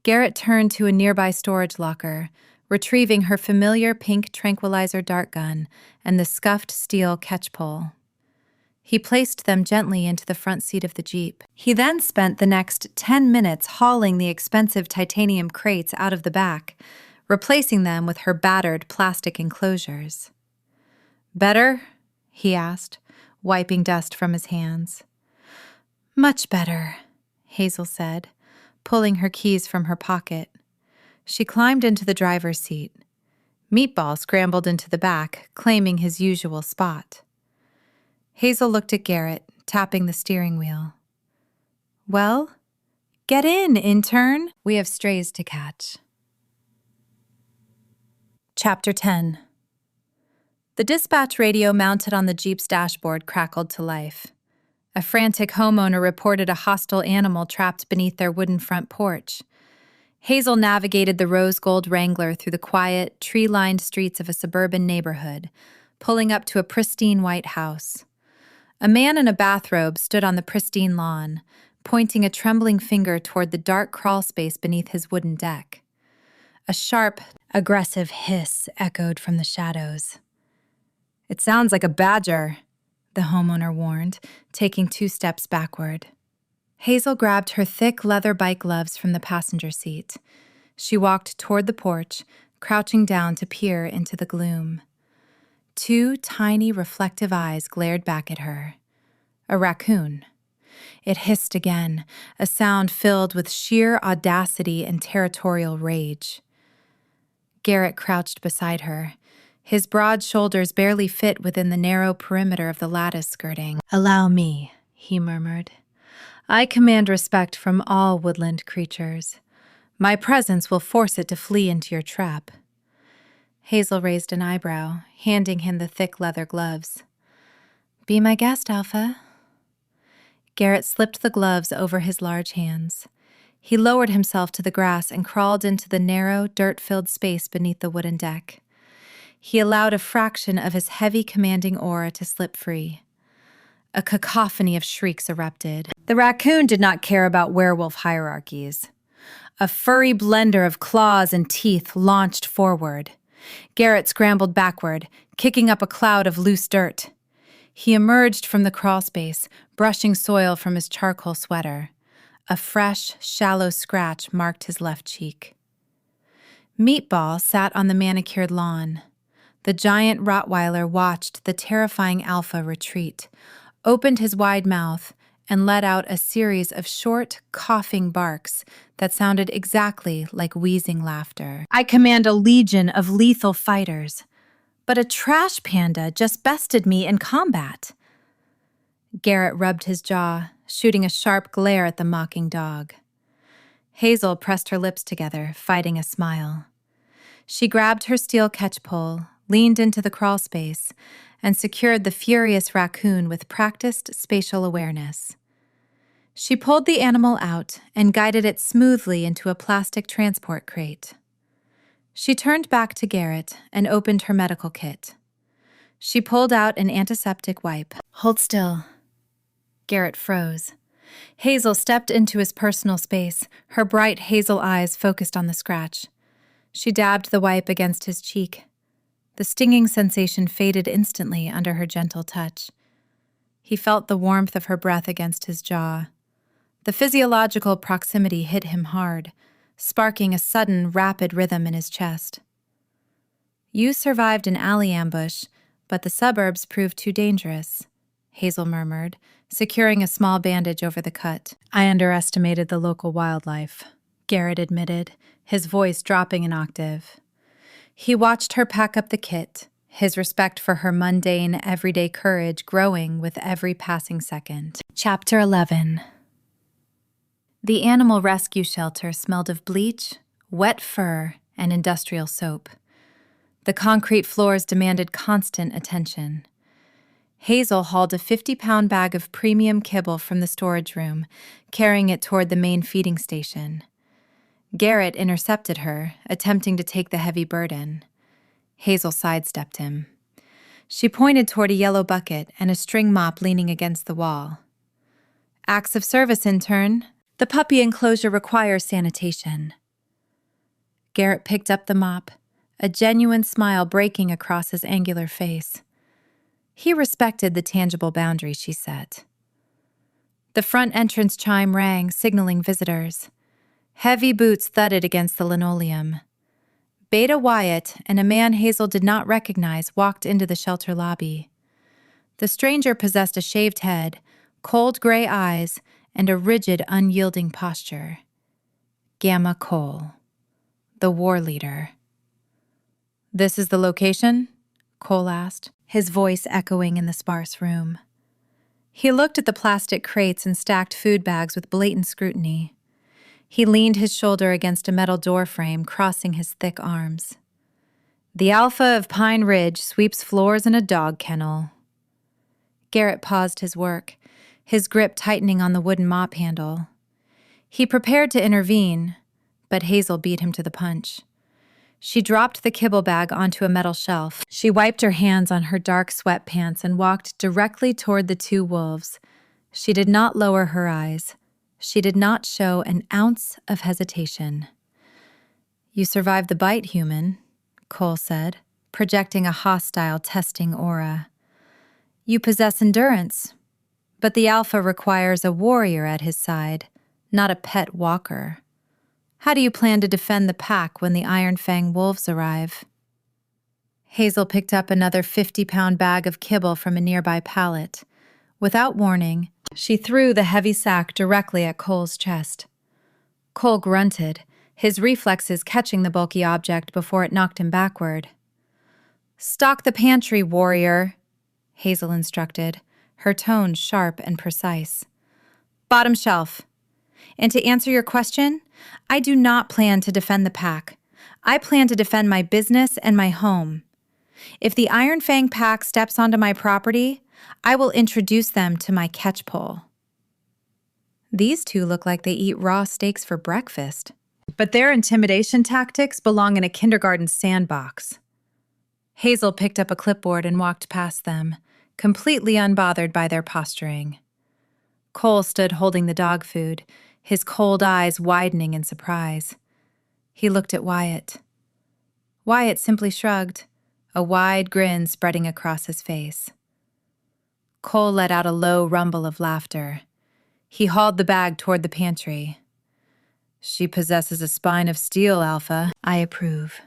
A: Garrett turned to a nearby storage locker, retrieving her familiar pink tranquilizer dart gun and the scuffed steel catch pole. He placed them gently into the front seat of the Jeep. He then spent the next 10 minutes hauling the expensive titanium crates out of the back, replacing them with her battered plastic enclosures. "Better?" he asked, wiping dust from his hands. "Much better," Hazel said, pulling her keys from her pocket. She climbed into the driver's seat. Meatball scrambled into the back, claiming his usual spot. Hazel looked at Garrett, tapping the steering wheel. "Well, get in, intern. We have strays to catch." Chapter 10. The dispatch radio mounted on the Jeep's dashboard crackled to life. A frantic homeowner reported a hostile animal trapped beneath their wooden front porch. Hazel navigated the rose-gold Wrangler through the quiet, tree-lined streets of a suburban neighborhood, pulling up to a pristine white house. A man in a bathrobe stood on the pristine lawn, pointing a trembling finger toward the dark crawl space beneath his wooden deck. A sharp, aggressive hiss echoed from the shadows. "It sounds like a badger," the homeowner warned, taking 2 steps backward. Hazel grabbed her thick leather bike gloves from the passenger seat. She walked toward the porch, crouching down to peer into the gloom. 2 tiny, reflective eyes glared back at her. A raccoon. It hissed again, a sound filled with sheer audacity and territorial rage. Garrett crouched beside her. His broad shoulders barely fit within the narrow perimeter of the lattice skirting. "Allow me," he murmured. "I command respect from all woodland creatures. My presence will force it to flee into your trap." Hazel raised an eyebrow, handing him the thick leather gloves. "Be my guest, Alpha." Garrett slipped the gloves over his large hands. He lowered himself to the grass and crawled into the narrow, dirt-filled space beneath the wooden deck. He allowed a fraction of his heavy, commanding aura to slip free. A cacophony of shrieks erupted. The raccoon did not care about werewolf hierarchies. A furry blender of claws and teeth launched forward. Garrett scrambled backward, kicking up a cloud of loose dirt. He emerged from the crawl space, brushing soil from his charcoal sweater. A fresh, shallow scratch marked his left cheek. Meatball sat on the manicured lawn. The giant Rottweiler watched the terrifying alpha retreat, opened his wide mouth, and let out a series of short, coughing barks that sounded exactly like wheezing laughter. I command a legion of lethal fighters, but a trash panda just bested me in combat. Garrett rubbed his jaw, shooting a sharp glare at the mocking dog. Hazel pressed her lips together, fighting a smile. She grabbed her steel catch-pole, leaned into the crawl space, and secured the furious raccoon with practiced spatial awareness. She pulled the animal out and guided it smoothly into a plastic transport crate. She turned back to Garrett and opened her medical kit. She pulled out an antiseptic wipe. "Hold still." Garrett froze. Hazel stepped into his personal space, her bright hazel eyes focused on the scratch. She dabbed the wipe against his cheek. The stinging sensation faded instantly under her gentle touch. He felt the warmth of her breath against his jaw. The physiological proximity hit him hard, sparking a sudden, rapid rhythm in his chest. "You survived an alley ambush, but the suburbs proved too dangerous," Hazel murmured, securing a small bandage over the cut. "I underestimated the local wildlife," Garrett admitted, his voice dropping an octave. He watched her pack up the kit, his respect for her mundane, everyday courage growing with every passing second. Chapter 11. The animal rescue shelter smelled of bleach, wet fur, and industrial soap. The concrete floors demanded constant attention. Hazel hauled a 50-pound bag of premium kibble from the storage room, carrying it toward the main feeding station. Garrett intercepted her, attempting to take the heavy burden. Hazel sidestepped him. She pointed toward a yellow bucket and a string mop leaning against the wall. "Acts of service, intern. The puppy enclosure requires sanitation." Garrett picked up the mop, a genuine smile breaking across his angular face. He respected the tangible boundary she set. The front entrance chime rang, signaling visitors. Heavy boots thudded against the linoleum. Beta Wyatt and a man Hazel did not recognize walked into the shelter lobby. The stranger possessed a shaved head, cold gray eyes, and a rigid, unyielding posture. Gamma Cole, the war leader. "This is the location?" Cole asked, his voice echoing in the sparse room. He looked at the plastic crates and stacked food bags with blatant scrutiny. He leaned his shoulder against a metal door frame, crossing his thick arms. "The Alpha of Pine Ridge sweeps floors in a dog kennel." Garrett paused his work, his grip tightening on the wooden mop handle. He prepared to intervene, but Hazel beat him to the punch. She dropped the kibble bag onto a metal shelf. She wiped her hands on her dark sweatpants and walked directly toward the two wolves. She did not lower her eyes. She did not show an ounce of hesitation. "You survived the bite, human," Cole said, projecting a hostile, testing aura. "You possess endurance, but the Alpha requires a warrior at his side, not a pet walker. How do you plan to defend the pack when the Iron-Fang wolves arrive?" Hazel picked up another 50-pound bag of kibble from a nearby pallet. Without warning, she threw the heavy sack directly at Cole's chest. Cole grunted, his reflexes catching the bulky object before it knocked him backward. "Stock the pantry, warrior," Hazel instructed, her tone sharp and precise. "Bottom shelf. And to answer your question, I do not plan to defend the pack. I plan to defend my business and my home. If the Iron-Fang pack steps onto my property, I will introduce them to my catchpole." These two look like they eat raw steaks for breakfast. But their intimidation tactics belong in a kindergarten sandbox. Hazel picked up a clipboard and walked past them, completely unbothered by their posturing. Cole stood holding the dog food, his cold eyes widening in surprise. He looked at Wyatt. Wyatt simply shrugged, a wide grin spreading across his face. Cole let out a low rumble of laughter. He hauled the bag toward the pantry. "She possesses a spine of steel, Alpha. I approve."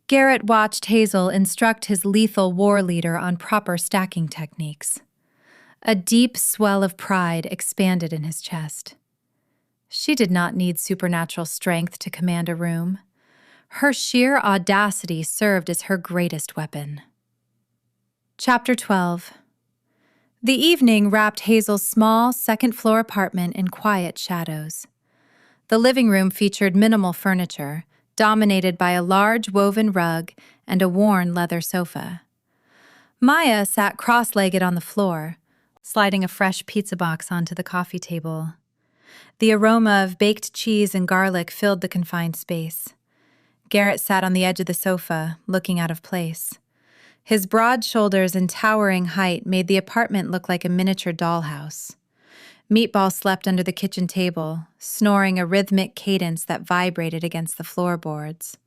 A: Garrett watched Hazel instruct his lethal war leader on proper stacking techniques. A deep swell of pride expanded in his chest. She did not need supernatural strength to command a room. Her sheer audacity served as her greatest weapon. Chapter 12. The evening wrapped Hazel's small, second-floor apartment in quiet shadows. The living room featured minimal furniture, dominated by a large woven rug and a worn leather sofa. Maya sat cross-legged on the floor, sliding a fresh pizza box onto the coffee table. The aroma of baked cheese and garlic filled the confined space. Garrett sat on the edge of the sofa, looking out of place. His broad shoulders and towering height made the apartment look like a miniature dollhouse. Meatball slept under the kitchen table, snoring a rhythmic cadence that vibrated against the floorboards.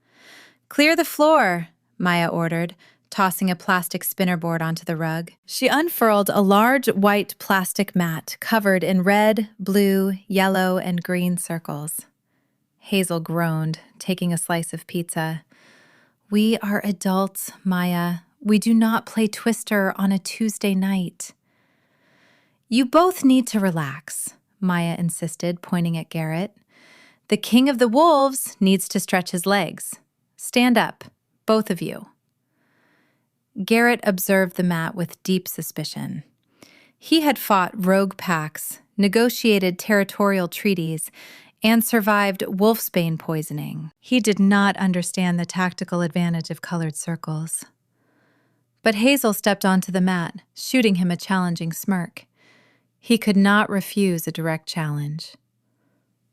A: "Clear the floor," Maya ordered, tossing a plastic spinnerboard onto the rug. She unfurled a large white plastic mat covered in red, blue, yellow, and green circles. Hazel groaned, taking a slice of pizza. "We are adults, Maya. We do not play Twister on a Tuesday night." "You both need to relax," Maya insisted, pointing at Garrett. "The king of the wolves needs to stretch his legs. Stand up, both of you." Garrett observed the mat with deep suspicion. He had fought rogue packs, negotiated territorial treaties, and survived wolfsbane poisoning. He did not understand the tactical advantage of colored circles. But Hazel stepped onto the mat, shooting him a challenging smirk. He could not refuse a direct challenge.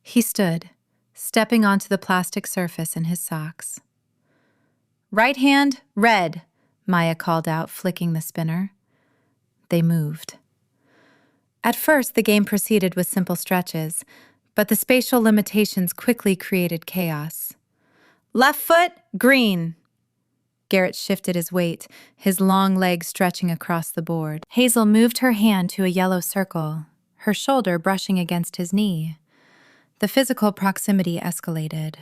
A: He stood, stepping onto the plastic surface in his socks. "Right hand, red," Maya called out, flicking the spinner. They moved. At first, the game proceeded with simple stretches, but the spatial limitations quickly created chaos. "Left foot, green." Garrett shifted his weight, his long legs stretching across the board. Hazel moved her hand to a yellow circle, her shoulder brushing against his knee. The physical proximity escalated.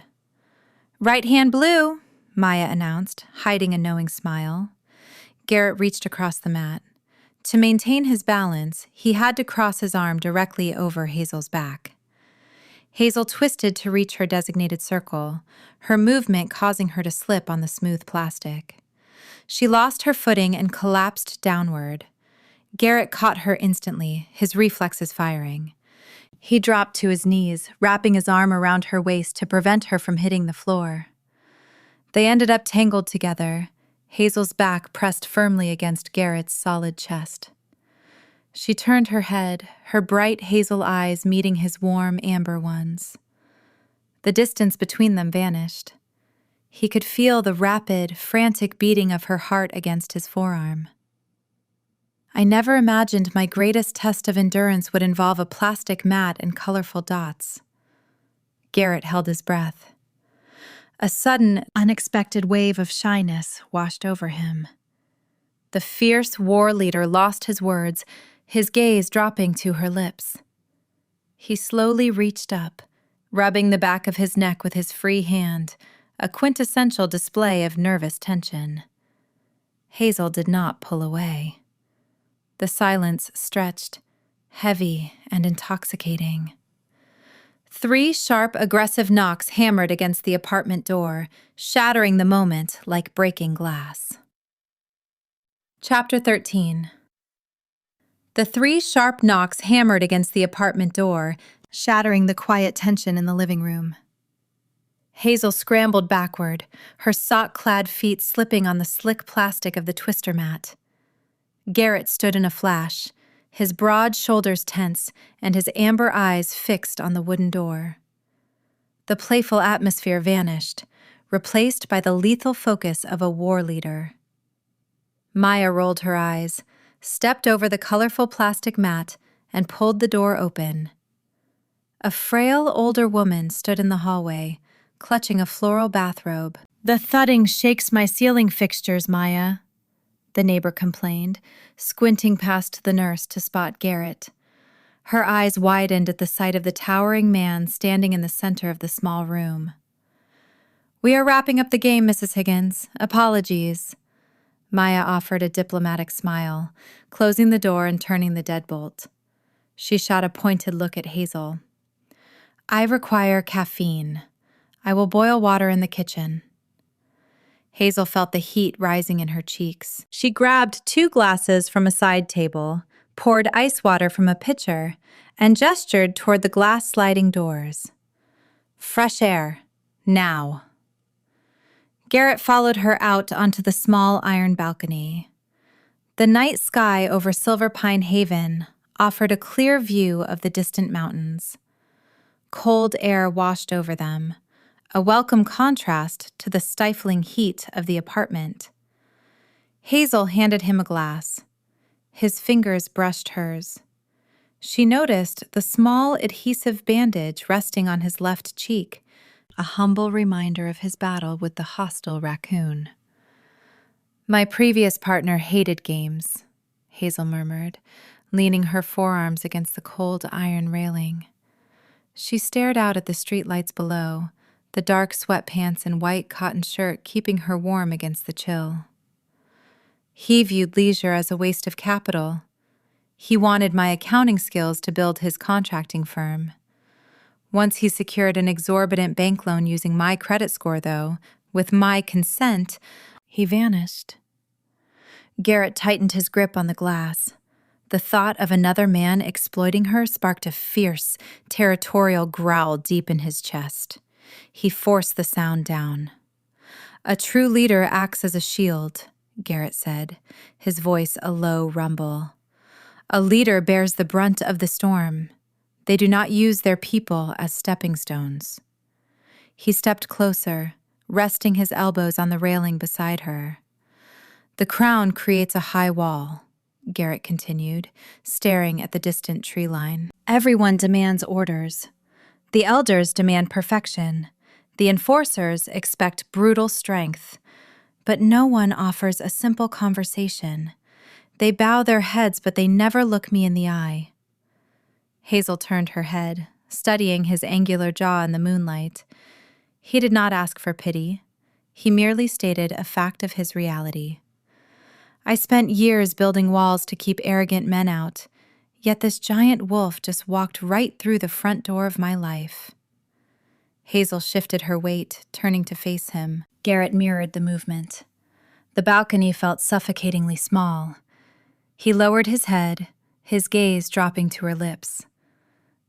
A: "Right hand, blue," Maya announced, hiding a knowing smile. Garrett reached across the mat. To maintain his balance, he had to cross his arm directly over Hazel's back. Hazel twisted to reach her designated circle, her movement causing her to slip on the smooth plastic. She lost her footing and collapsed downward. Garrett caught her instantly, his reflexes firing. He dropped to his knees, wrapping his arm around her waist to prevent her from hitting the floor. They ended up tangled together, Hazel's back pressed firmly against Garrett's solid chest. She turned her head, her bright hazel eyes meeting his warm amber ones. The distance between them vanished. He could feel the rapid, frantic beating of her heart against his forearm. "I never imagined my greatest test of endurance would involve a plastic mat and colorful dots." Garrett held his breath. A sudden, unexpected wave of shyness washed over him. The fierce war leader lost his words, his gaze dropping to her lips. He slowly reached up, rubbing the back of his neck with his free hand, a quintessential display of nervous tension. Hazel did not pull away. The silence stretched, heavy and intoxicating. 3 sharp, aggressive knocks hammered against the apartment door, shattering the moment like breaking glass. Chapter 13. The 3 sharp knocks hammered against the apartment door, shattering the quiet tension in the living room. Hazel scrambled backward, her sock-clad feet slipping on the slick plastic of the twister mat. Garrett stood in a flash, his broad shoulders tense and his amber eyes fixed on the wooden door. The playful atmosphere vanished, replaced by the lethal focus of a war leader. Maya rolled her eyes, stepped over the colorful plastic mat, and pulled the door open. A frail older woman stood in the hallway, clutching a floral bathrobe. "The thudding shakes my ceiling fixtures, Maya," the neighbor complained, squinting past the nurse to spot Garrett. Her eyes widened at the sight of the towering man standing in the center of the small room. "We are wrapping up the game, Mrs. Higgins. Apologies." Maya offered a diplomatic smile, closing the door and turning the deadbolt. She shot a pointed look at Hazel. "I require caffeine. I will boil water in the kitchen." Hazel felt the heat rising in her cheeks. She grabbed 2 glasses from a side table, poured ice water from a pitcher, and gestured toward the glass sliding doors. "Fresh air. Now." Garrett followed her out onto the small iron balcony. The night sky over Silver Pine Haven offered a clear view of the distant mountains. Cold air washed over them, a welcome contrast to the stifling heat of the apartment. Hazel handed him a glass. His fingers brushed hers. She noticed the small adhesive bandage resting on his left cheek, a humble reminder of his battle with the hostile raccoon. "My previous partner hated games," Hazel murmured, leaning her forearms against the cold iron railing. She stared out at the streetlights below, the dark sweatpants and white cotton shirt keeping her warm against the chill. "He viewed leisure as a waste of capital. He wanted my accounting skills to build his contracting firm. Once he secured an exorbitant bank loan using my credit score, though, with my consent, he vanished." Garrett tightened his grip on the glass. The thought of another man exploiting her sparked a fierce, territorial growl deep in his chest. He forced the sound down. "A true leader acts as a shield," Garrett said, his voice a low rumble. "A leader bears the brunt of the storm. They do not use their people as stepping stones." He stepped closer, resting his elbows on the railing beside her. "The crown creates a high wall," Garrett continued, staring at the distant tree line. "Everyone demands orders. The elders demand perfection. The enforcers expect brutal strength. But no one offers a simple conversation. They bow their heads, but they never look me in the eye." Hazel turned her head, studying his angular jaw in the moonlight. He did not ask for pity. He merely stated a fact of his reality. "I spent years building walls to keep arrogant men out, yet this giant wolf just walked right through the front door of my life." Hazel shifted her weight, turning to face him. Garrett mirrored the movement. The balcony felt suffocatingly small. He lowered his head, his gaze dropping to her lips.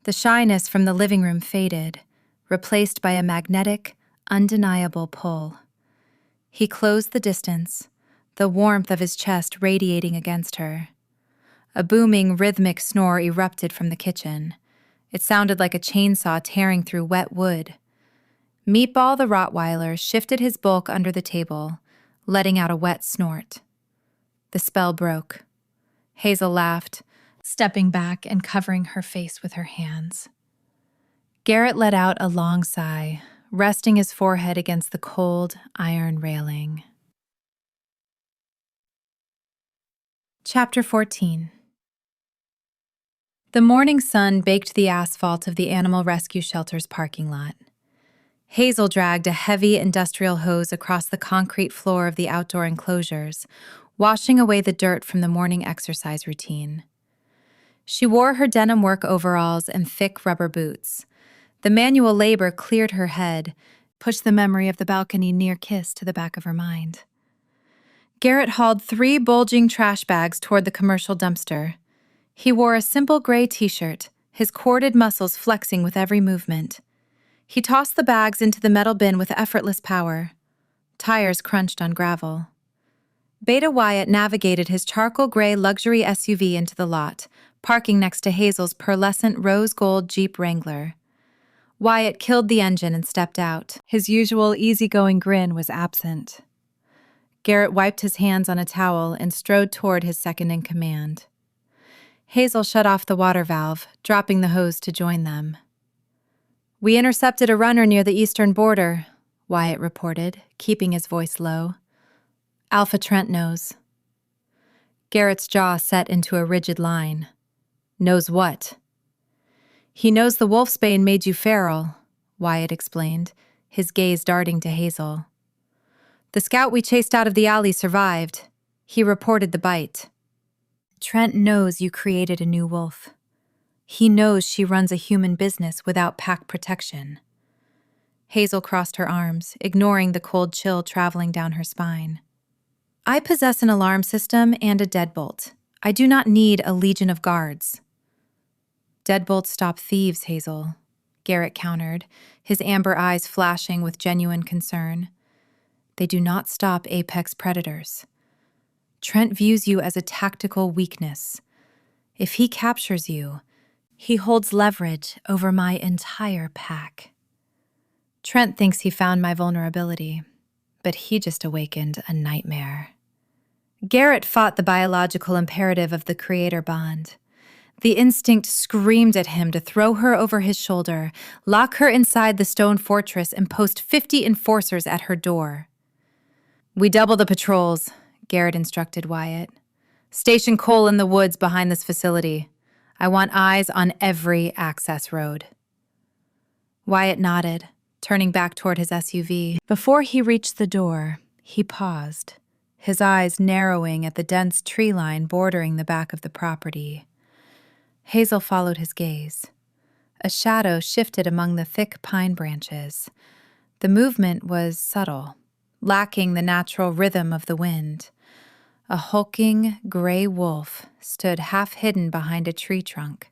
A: The shyness from the living room faded, replaced by a magnetic, undeniable pull. He closed the distance, the warmth of his chest radiating against her. A booming, rhythmic snore erupted from the kitchen. It sounded like a chainsaw tearing through wet wood. Meatball the Rottweiler shifted his bulk under the table, letting out a wet snort. The spell broke. Hazel laughed, stepping back and covering her face with her hands. Garrett let out a long sigh, resting his forehead against the cold, iron railing. Chapter 14. The morning sun baked the asphalt of the animal rescue shelter's parking lot. Hazel dragged a heavy industrial hose across the concrete floor of the outdoor enclosures, washing away the dirt from the morning exercise routine. She wore her denim work overalls and thick rubber boots. The manual labor cleared her head, pushed the memory of the balcony near kiss to the back of her mind. Garrett hauled 3 bulging trash bags toward the commercial dumpster. He wore a simple gray t-shirt, his corded muscles flexing with every movement. He tossed the bags into the metal bin with effortless power. Tires crunched on gravel. Beta Wyatt navigated his charcoal gray luxury SUV into the lot, parking next to Hazel's pearlescent rose gold Jeep Wrangler. Wyatt killed the engine and stepped out. His usual easygoing grin was absent. Garrett wiped his hands on a towel and strode toward his second-in-command. Hazel shut off the water valve, dropping the hose to join them. "We intercepted a runner near the eastern border," Wyatt reported, keeping his voice low. "Alpha Trent knows." Garrett's jaw set into a rigid line. "Knows what?" "He knows the wolfsbane made you feral," Wyatt explained, his gaze darting to Hazel. "The scout we chased out of the alley survived. He reported the bite. Trent knows you created a new wolf. He knows she runs a human business without pack protection." Hazel crossed her arms, ignoring the cold chill traveling down her spine. "I possess an alarm system and a deadbolt. I do not need a legion of guards." "Deadbolts stop thieves, Hazel," Garrett countered, his amber eyes flashing with genuine concern. "They do not stop apex predators. Trent views you as a tactical weakness. If he captures you, he holds leverage over my entire pack. Trent thinks he found my vulnerability, but he just awakened a nightmare." Garrett fought the biological imperative of the creator bond. The instinct screamed at him to throw her over his shoulder, lock her inside the stone fortress, and post 50 enforcers at her door. "We double the patrols," Garrett instructed Wyatt. "Station Cole in the woods behind this facility. I want eyes on every access road." Wyatt nodded, turning back toward his SUV. Before he reached the door, he paused, his eyes narrowing at the dense tree line bordering the back of the property. Hazel followed his gaze. A shadow shifted among the thick pine branches. The movement was subtle, lacking the natural rhythm of the wind. A hulking gray wolf stood half-hidden behind a tree trunk,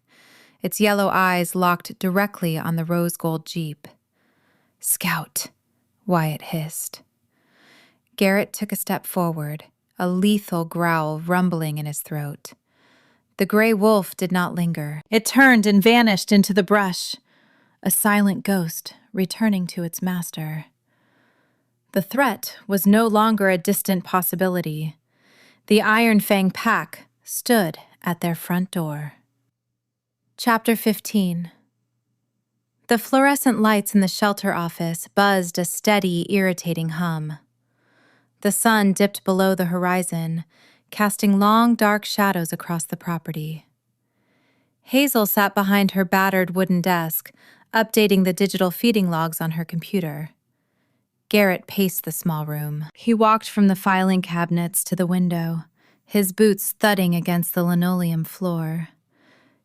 A: its yellow eyes locked directly on the rose-gold Jeep. "Scout," Wyatt hissed. Garrett took a step forward, a lethal growl rumbling in his throat. The gray wolf did not linger. It turned and vanished into the brush, a silent ghost returning to its master. The threat was no longer a distant possibility. The Iron-Fang pack stood at their front door. Chapter 15. The fluorescent lights in the shelter office buzzed a steady, irritating hum. The sun dipped below the horizon, casting long, dark shadows across the property. Hazel sat behind her battered wooden desk, updating the digital feeding logs on her computer. Garrett paced the small room. He walked from the filing cabinets to the window, his boots thudding against the linoleum floor.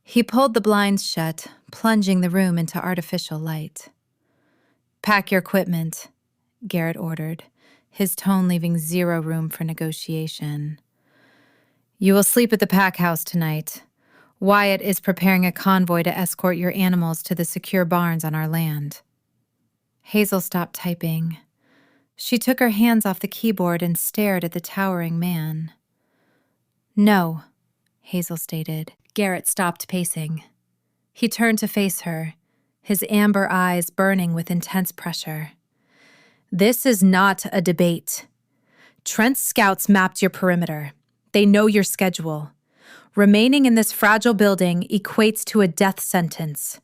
A: He pulled the blinds shut, plunging the room into artificial light. "Pack your equipment," Garrett ordered, his tone leaving zero room for negotiation. "You will sleep at the pack house tonight. Wyatt is preparing a convoy to escort your animals to the secure barns on our land." Hazel stopped typing. She took her hands off the keyboard and stared at the towering man. "No," Hazel stated. Garrett stopped pacing. He turned to face her, his amber eyes burning with intense pressure. "This is not a debate. Trent's scouts mapped your perimeter. They know your schedule. Remaining in this fragile building equates to a death sentence.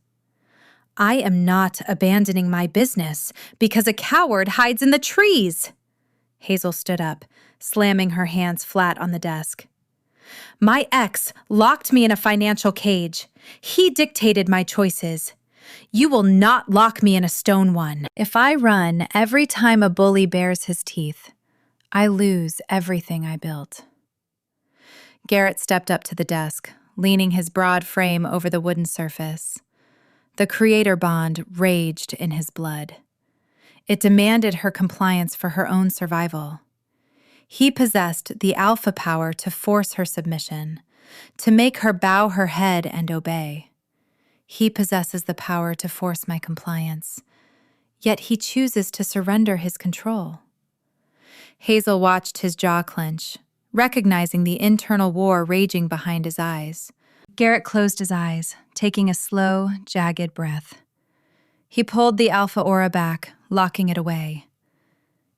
A: I am not abandoning my business because a coward hides in the trees." Hazel stood up, slamming her hands flat on the desk. "My ex locked me in a financial cage. He dictated my choices. You will not lock me in a stone one. If I run every time a bully bares his teeth, I lose everything I built." Garrett stepped up to the desk, leaning his broad frame over the wooden surface. The creator bond raged in his blood. It demanded her compliance for her own survival. He possessed the alpha power to force her submission, to make her bow her head and obey. He possesses the power to force my compliance, yet he chooses to surrender his control. Hazel watched his jaw clench, recognizing the internal war raging behind his eyes. Garrett closed his eyes, taking a slow, jagged breath. He pulled the alpha aura back, locking it away.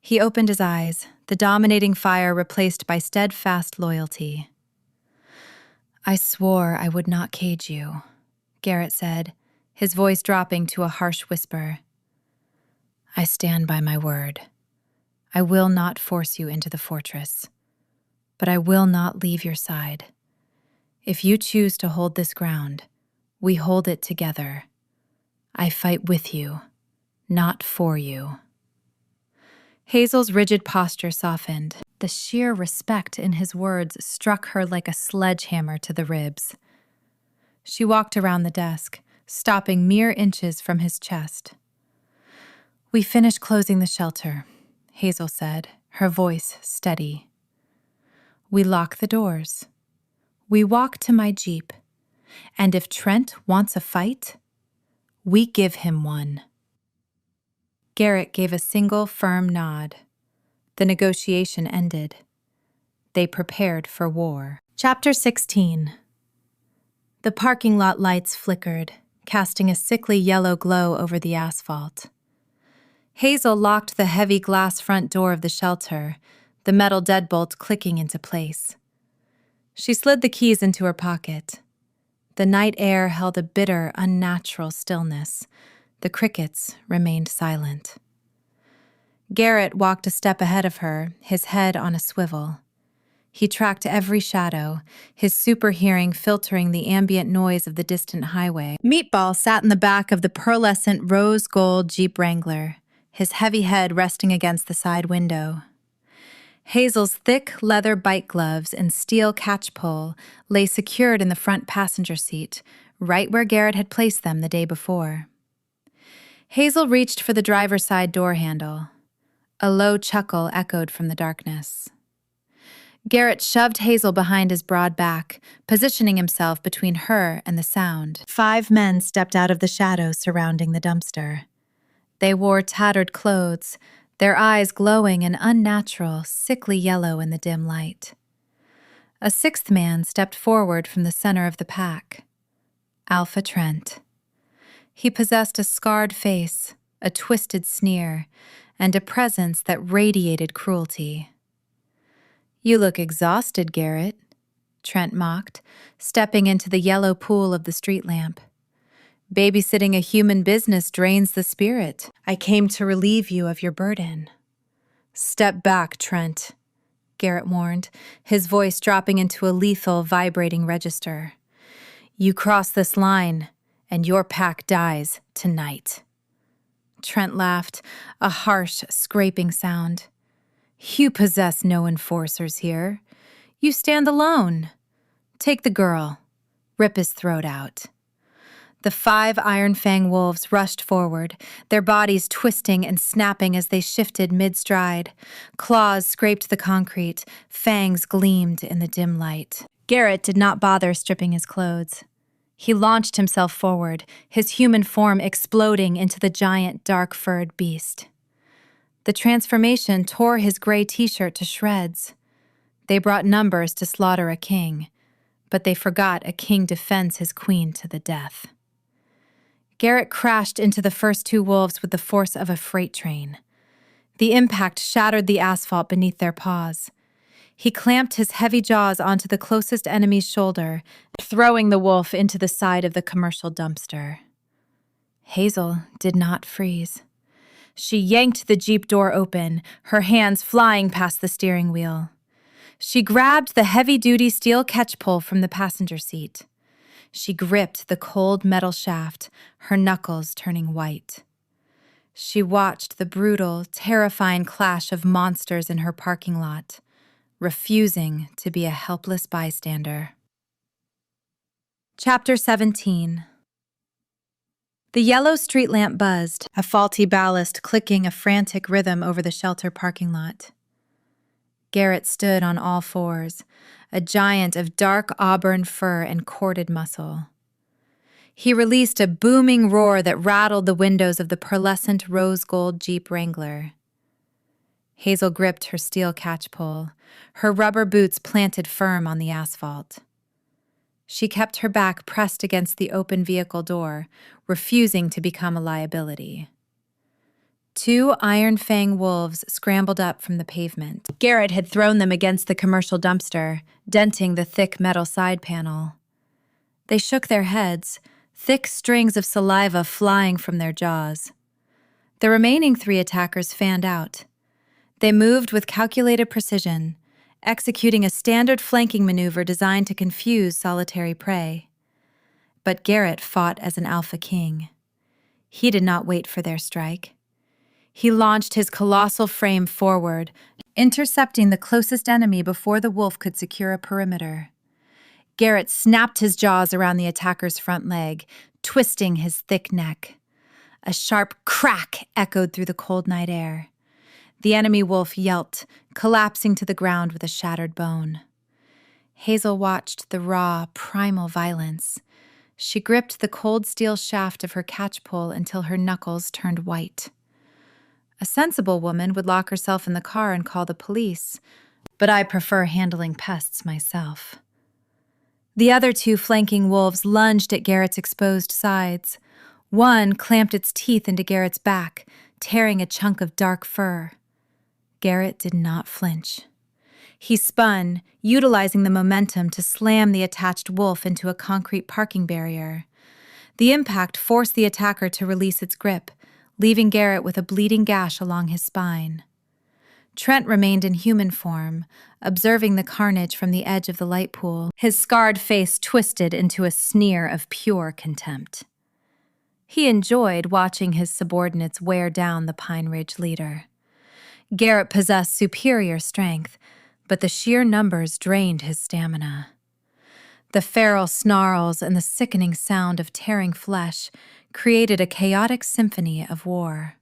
A: He opened his eyes, the dominating fire replaced by steadfast loyalty. "I swore I would not cage you," Garrett said, his voice dropping to a harsh whisper. "I stand by my word. I will not force you into the fortress, but I will not leave your side. If you choose to hold this ground, we hold it together. I fight with you, not for you." Hazel's rigid posture softened. The sheer respect in his words struck her like a sledgehammer to the ribs. She walked around the desk, stopping mere inches from his chest. "We finished closing the shelter," Hazel said, her voice steady. "We lock the doors. We walk to my Jeep. And if Trent wants a fight, we give him one." Garrett gave a single firm nod. The negotiation ended. They prepared for war. Chapter 16. The parking lot lights flickered, casting a sickly yellow glow over the asphalt. Hazel locked the heavy glass front door of the shelter, the metal deadbolt clicking into place. She slid the keys into her pocket. The night air held a bitter, unnatural stillness. The crickets remained silent. Garrett walked a step ahead of her, his head on a swivel. He tracked every shadow, his super hearing filtering the ambient noise of the distant highway. Meatball sat in the back of the pearlescent rose gold Jeep Wrangler, his heavy head resting against the side window. Hazel's thick leather bike gloves and steel catch pole lay secured in the front passenger seat, right where Garrett had placed them the day before. Hazel reached for the driver's side door handle. A low chuckle echoed from the darkness. Garrett shoved Hazel behind his broad back, positioning himself between her and the sound. 5 men stepped out of the shadows surrounding the dumpster. They wore tattered clothes, their eyes glowing an unnatural, sickly yellow in the dim light. A 6th man stepped forward from the center of the pack. Alpha Trent. He possessed a scarred face, a twisted sneer, and a presence that radiated cruelty. "You look exhausted, Garrett," Trent mocked, stepping into the yellow pool of the street lamp. "Babysitting a human business drains the spirit. I came to relieve you of your burden." "Step back, Trent," Garrett warned, his voice dropping into a lethal, vibrating register. "You cross this line, and your pack dies tonight." Trent laughed, a harsh, scraping sound. "You possess no enforcers here. You stand alone. Take the girl. Rip his throat out." The 5 Iron-Fang wolves rushed forward, their bodies twisting and snapping as they shifted mid-stride. Claws scraped the concrete, fangs gleamed in the dim light. Garrett did not bother stripping his clothes. He launched himself forward, his human form exploding into the giant, dark-furred beast. The transformation tore his gray t-shirt to shreds. They brought numbers to slaughter a king, but they forgot a king defends his queen to the death. Garrett crashed into the first 2 wolves with the force of a freight train. The impact shattered the asphalt beneath their paws. He clamped his heavy jaws onto the closest enemy's shoulder, throwing the wolf into the side of the commercial dumpster. Hazel did not freeze. She yanked the Jeep door open, her hands flying past the steering wheel. She grabbed the heavy-duty steel catch pole from the passenger seat. She gripped the cold metal shaft, her knuckles turning white. She watched the brutal, terrifying clash of monsters in her parking lot, refusing to be a helpless bystander. Chapter 17. The yellow street lamp buzzed, a faulty ballast clicking a frantic rhythm over the shelter parking lot. Garrett stood on all fours, a giant of dark auburn fur and corded muscle. He released a booming roar that rattled the windows of the pearlescent rose gold Jeep Wrangler. Hazel gripped her steel catch pole, her rubber boots planted firm on the asphalt. She kept her back pressed against the open vehicle door, refusing to become a liability. 2 Iron-Fang wolves scrambled up from the pavement. Garrett had thrown them against the commercial dumpster, denting the thick metal side panel. They shook their heads, thick strings of saliva flying from their jaws. The remaining 3 attackers fanned out. They moved with calculated precision, executing a standard flanking maneuver designed to confuse solitary prey. But Garrett fought as an alpha king. He did not wait for their strike. He launched his colossal frame forward, intercepting the closest enemy before the wolf could secure a perimeter. Garrett snapped his jaws around the attacker's front leg, twisting his thick neck. A sharp crack echoed through the cold night air. The enemy wolf yelped, collapsing to the ground with a shattered bone. Hazel watched the raw, primal violence. She gripped the cold steel shaft of her catch-pole until her knuckles turned white. A sensible woman would lock herself in the car and call the police, but I prefer handling pests myself. The other 2 flanking wolves lunged at Garrett's exposed sides. One clamped its teeth into Garrett's back, tearing a chunk of dark fur. Garrett did not flinch. He spun, utilizing the momentum to slam the attached wolf into a concrete parking barrier. The impact forced the attacker to release its grip, leaving Garrett with a bleeding gash along his spine. Trent remained in human form, observing the carnage from the edge of the light pool, his scarred face twisted into a sneer of pure contempt. He enjoyed watching his subordinates wear down the Pine Ridge leader. Garrett possessed superior strength, but the sheer numbers drained his stamina. The feral snarls and the sickening sound of tearing flesh created a chaotic symphony of war.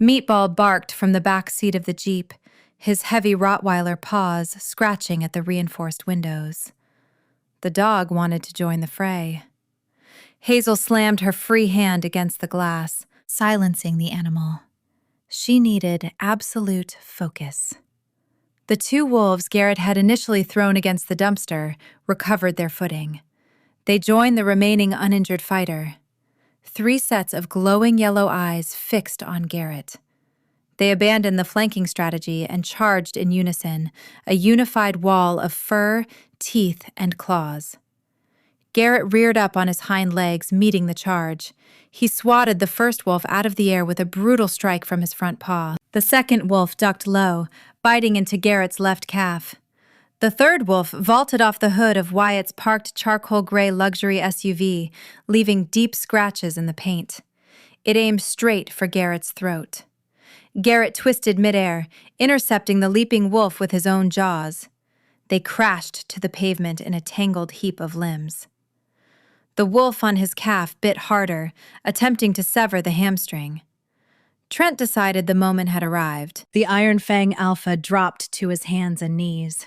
A: Meatball barked from the back seat of the Jeep, his heavy Rottweiler paws scratching at the reinforced windows. The dog wanted to join the fray. Hazel slammed her free hand against the glass, silencing the animal. She needed absolute focus. The 2 wolves Garrett had initially thrown against the dumpster recovered their footing. They joined the remaining uninjured fighter. 3 sets of glowing yellow eyes fixed on Garrett. They abandoned the flanking strategy and charged in unison, a unified wall of fur, teeth, and claws. Garrett reared up on his hind legs, meeting the charge. He swatted the first wolf out of the air with a brutal strike from his front paw. The second wolf ducked low, biting into Garrett's left calf. The third wolf vaulted off the hood of Wyatt's parked charcoal gray luxury SUV, leaving deep scratches in the paint. It aimed straight for Garrett's throat. Garrett twisted midair, intercepting the leaping wolf with his own jaws. They crashed to the pavement in a tangled heap of limbs. The wolf on his calf bit harder, attempting to sever the hamstring. Trent decided the moment had arrived. The Iron-Fang Alpha dropped to his hands and knees.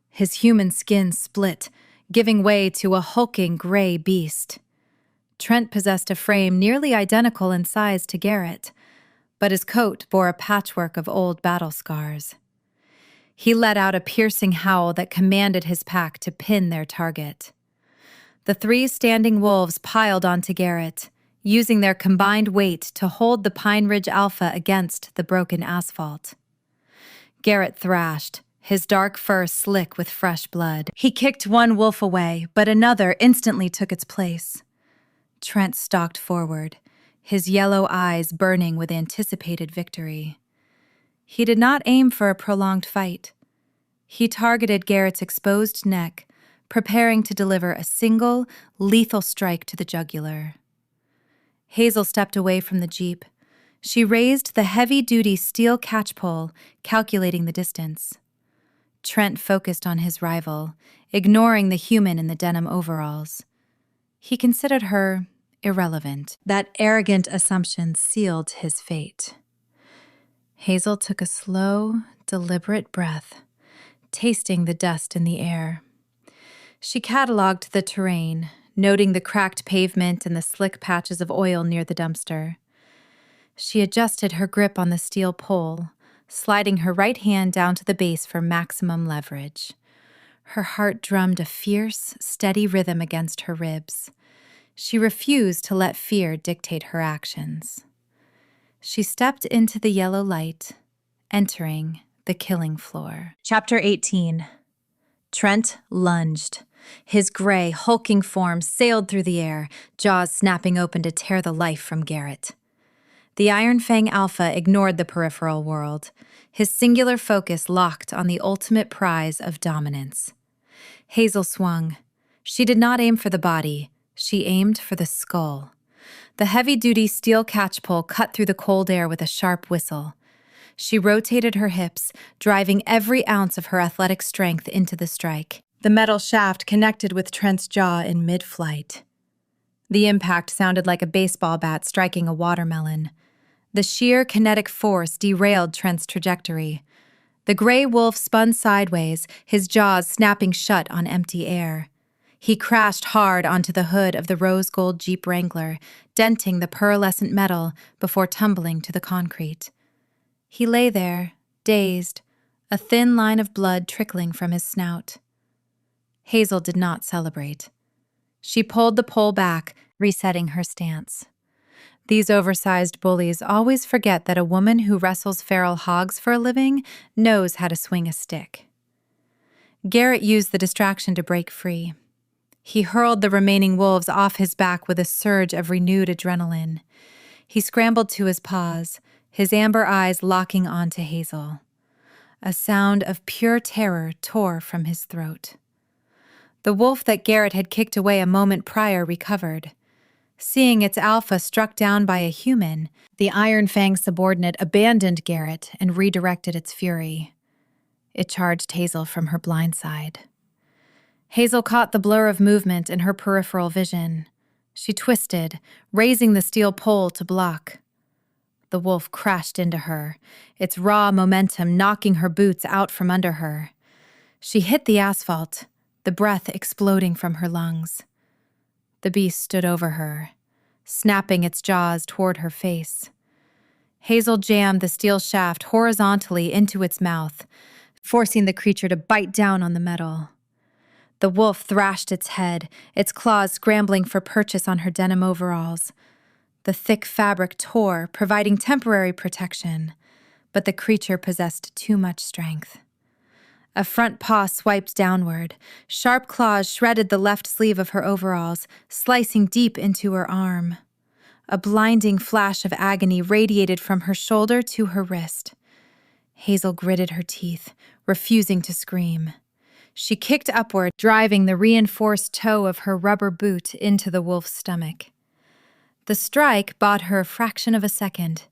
A: His human skin split, giving way to a hulking gray beast. Trent possessed a frame nearly identical in size to Garrett, but his coat bore a patchwork of old battle scars. He let out a piercing howl that commanded his pack to pin their target. The 3 standing wolves piled onto Garrett, using their combined weight to hold the Pine Ridge Alpha against the broken asphalt. Garrett thrashed, his dark fur slick with fresh blood. He kicked one wolf away, but another instantly took its place. Trent stalked forward, his yellow eyes burning with anticipated victory. He did not aim for a prolonged fight. He targeted Garrett's exposed neck, preparing to deliver a single, lethal strike to the jugular. Hazel stepped away from the Jeep. She raised the heavy-duty steel catch-pole, calculating the distance. Trent focused on his rival, ignoring the human in the denim overalls. He considered her irrelevant. That arrogant assumption sealed his fate. Hazel took a slow, deliberate breath, tasting the dust in the air. She cataloged the terrain, noting the cracked pavement and the slick patches of oil near the dumpster. She adjusted her grip on the steel pole, sliding her right hand down to the base for maximum leverage. Her heart drummed a fierce, steady rhythm against her ribs. She refused to let fear dictate her actions. She stepped into the yellow light, entering the killing floor. Chapter 18. Trent lunged. His gray, hulking form sailed through the air, jaws snapping open to tear the life from Garrett. The Iron-Fang Alpha ignored the peripheral world, his singular focus locked on the ultimate prize of dominance. Hazel swung. She did not aim for the body, she aimed for the skull. The heavy-duty steel catchpole cut through the cold air with a sharp whistle. She rotated her hips, driving every ounce of her athletic strength into the strike. The metal shaft connected with Trent's jaw in mid-flight. The impact sounded like a baseball bat striking a watermelon. The sheer kinetic force derailed Trent's trajectory. The gray wolf spun sideways, his jaws snapping shut on empty air. He crashed hard onto the hood of the rose-gold Jeep Wrangler, denting the pearlescent metal before tumbling to the concrete. He lay there, dazed, a thin line of blood trickling from his snout. Hazel did not celebrate. She pulled the pole back, resetting her stance. These oversized bullies always forget that a woman who wrestles feral hogs for a living knows how to swing a stick. Garrett used the distraction to break free. He hurled the remaining wolves off his back with a surge of renewed adrenaline. He scrambled to his paws, his amber eyes locking onto Hazel. A sound of pure terror tore from his throat. The wolf that Garrett had kicked away a moment prior recovered. Seeing its alpha struck down by a human, the Iron-Fang subordinate abandoned Garrett and redirected its fury. It charged Hazel from her blind side. Hazel caught the blur of movement in her peripheral vision. She twisted, raising the steel pole to block. The wolf crashed into her, its raw momentum knocking her boots out from under her. She hit the asphalt, the breath exploding from her lungs. The beast stood over her, snapping its jaws toward her face. Hazel jammed the steel shaft horizontally into its mouth, forcing the creature to bite down on the metal. The wolf thrashed its head, its claws scrambling for purchase on her denim overalls. The thick fabric tore, providing temporary protection, but the creature possessed too much strength. A front paw swiped downward. Sharp claws shredded the left sleeve of her overalls, slicing deep into her arm. A blinding flash of agony radiated from her shoulder to her wrist. Hazel gritted her teeth, refusing to scream. She kicked upward, driving the reinforced toe of her rubber boot into the wolf's stomach. The strike bought her a fraction of a second.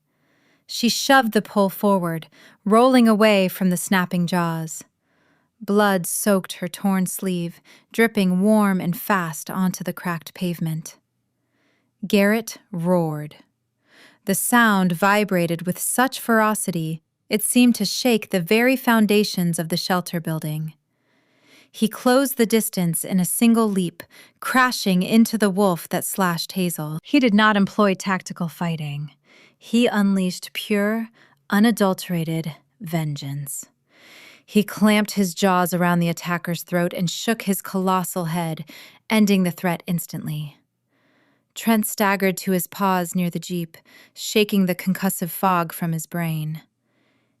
A: She shoved the pole forward, rolling away from the snapping jaws. Blood soaked her torn sleeve, dripping warm and fast onto the cracked pavement. Garrett roared. The sound vibrated with such ferocity, it seemed to shake the very foundations of the shelter building. He closed the distance in a single leap, crashing into the wolf that slashed Hazel. He did not employ tactical fighting. He unleashed pure, unadulterated vengeance. He clamped his jaws around the attacker's throat and shook his colossal head, ending the threat instantly. Trent staggered to his paws near the Jeep, shaking the concussive fog from his brain.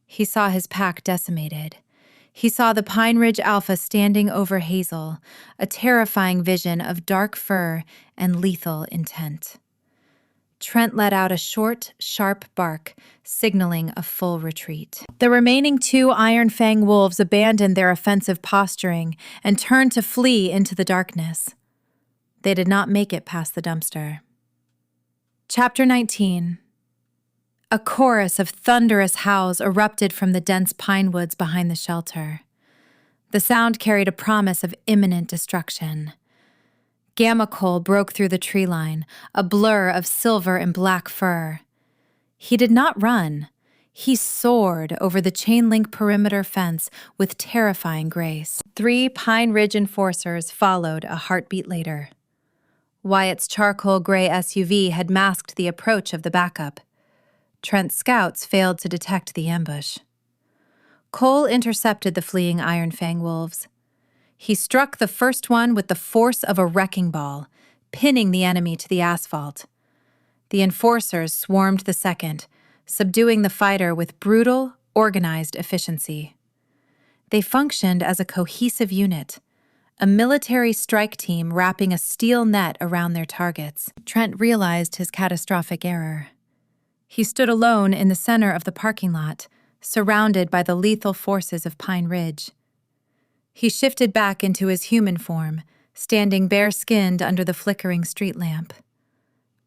A: He saw his pack decimated. He saw the Pine Ridge Alpha standing over Hazel, a terrifying vision of dark fur and lethal intent. Trent let out a short, sharp bark, signaling a full retreat. The remaining two Iron-Fang wolves abandoned their offensive posturing and turned to flee into the darkness. They did not make it past the dumpster. Chapter 19. A chorus of thunderous howls erupted from the dense pine woods behind the shelter. The sound carried a promise of imminent destruction. Gamma coal broke through the tree line, a blur of silver and black fur. He did not run. He soared over the chain-link perimeter fence with terrifying grace. 3 Pine Ridge enforcers followed a heartbeat later. Wyatt's charcoal gray SUV had masked the approach of the backup. Trent's scouts failed to detect the ambush. Cole intercepted the fleeing Iron-Fang wolves. He struck the first one with the force of a wrecking ball, pinning the enemy to the asphalt. The enforcers swarmed the second, subduing the fighter with brutal, organized efficiency. They functioned as a cohesive unit, a military strike team wrapping a steel net around their targets. Trent realized his catastrophic error. He stood alone in the center of the parking lot, surrounded by the lethal forces of Pine Ridge. He shifted back into his human form, standing bare-skinned under the flickering street lamp.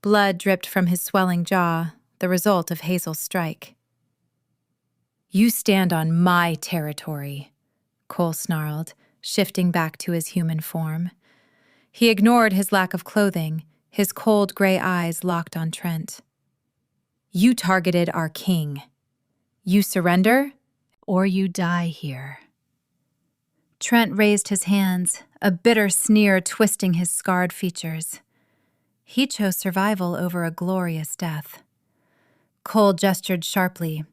A: Blood dripped from his swelling jaw, the result of Hazel's strike. "You stand on my territory," Cole snarled, shifting back to his human form. He ignored his lack of clothing, his cold gray eyes locked on Trent. "You targeted our king. You surrender, or you die here." Trent raised his hands, a bitter sneer twisting his scarred features. He chose survival over a glorious death. Cole gestured sharply.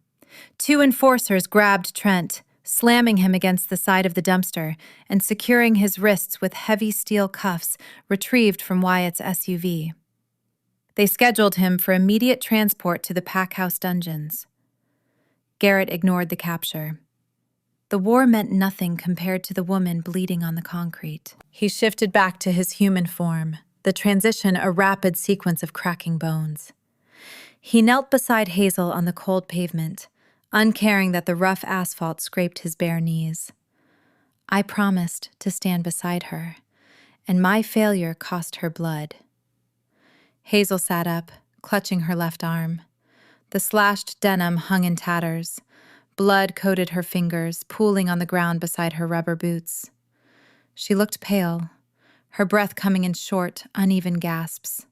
A: Two enforcers grabbed Trent, slamming him against the side of the dumpster and securing his wrists with heavy steel cuffs retrieved from Wyatt's SUV. They scheduled him for immediate transport to the packhouse dungeons. Garrett ignored the capture. The war meant nothing compared to the woman bleeding on the concrete. He shifted back to his human form, the transition a rapid sequence of cracking bones. He knelt beside Hazel on the cold pavement, uncaring that the rough asphalt scraped his bare knees. I promised to stand beside her, and my failure cost her blood. Hazel sat up, clutching her left arm. The slashed denim hung in tatters. Blood coated her fingers, pooling on the ground beside her rubber boots. She looked pale, her breath coming in short, uneven gasps.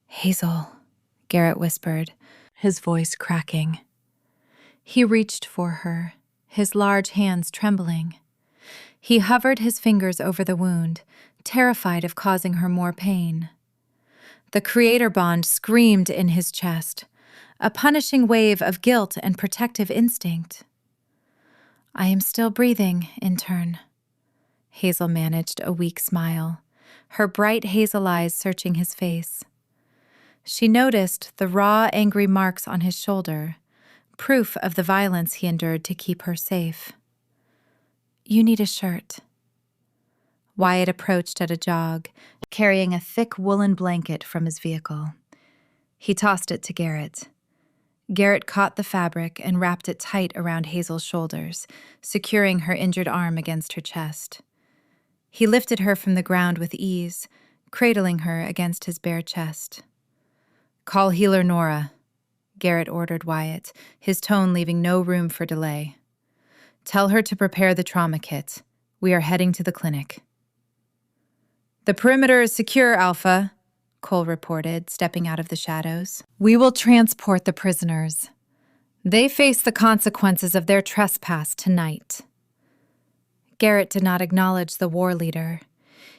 A: "Hazel," Garrett whispered, his voice cracking. He reached for her, his large hands trembling. He hovered his fingers over the wound, terrified of causing her more pain. The creator bond screamed in his chest, a punishing wave of guilt and protective instinct. "I am still breathing, intern." Hazel managed a weak smile, her bright hazel eyes searching his face. She noticed the raw, angry marks on his shoulder, proof of the violence he endured to keep her safe. "You need a shirt." Wyatt approached at a jog, carrying a thick woolen blanket from his vehicle. He tossed it to Garrett. Garrett caught the fabric and wrapped it tight around Hazel's shoulders, securing her injured arm against her chest. He lifted her from the ground with ease, cradling her against his bare chest. "Call healer Nora," Garrett ordered Wyatt, his tone leaving no room for delay. "Tell her to prepare the trauma kit. We are heading to the clinic." "The perimeter is secure, Alpha," Cole reported, stepping out of the shadows. "We will transport the prisoners. They face the consequences of their trespass tonight." Garrett did not acknowledge the war leader.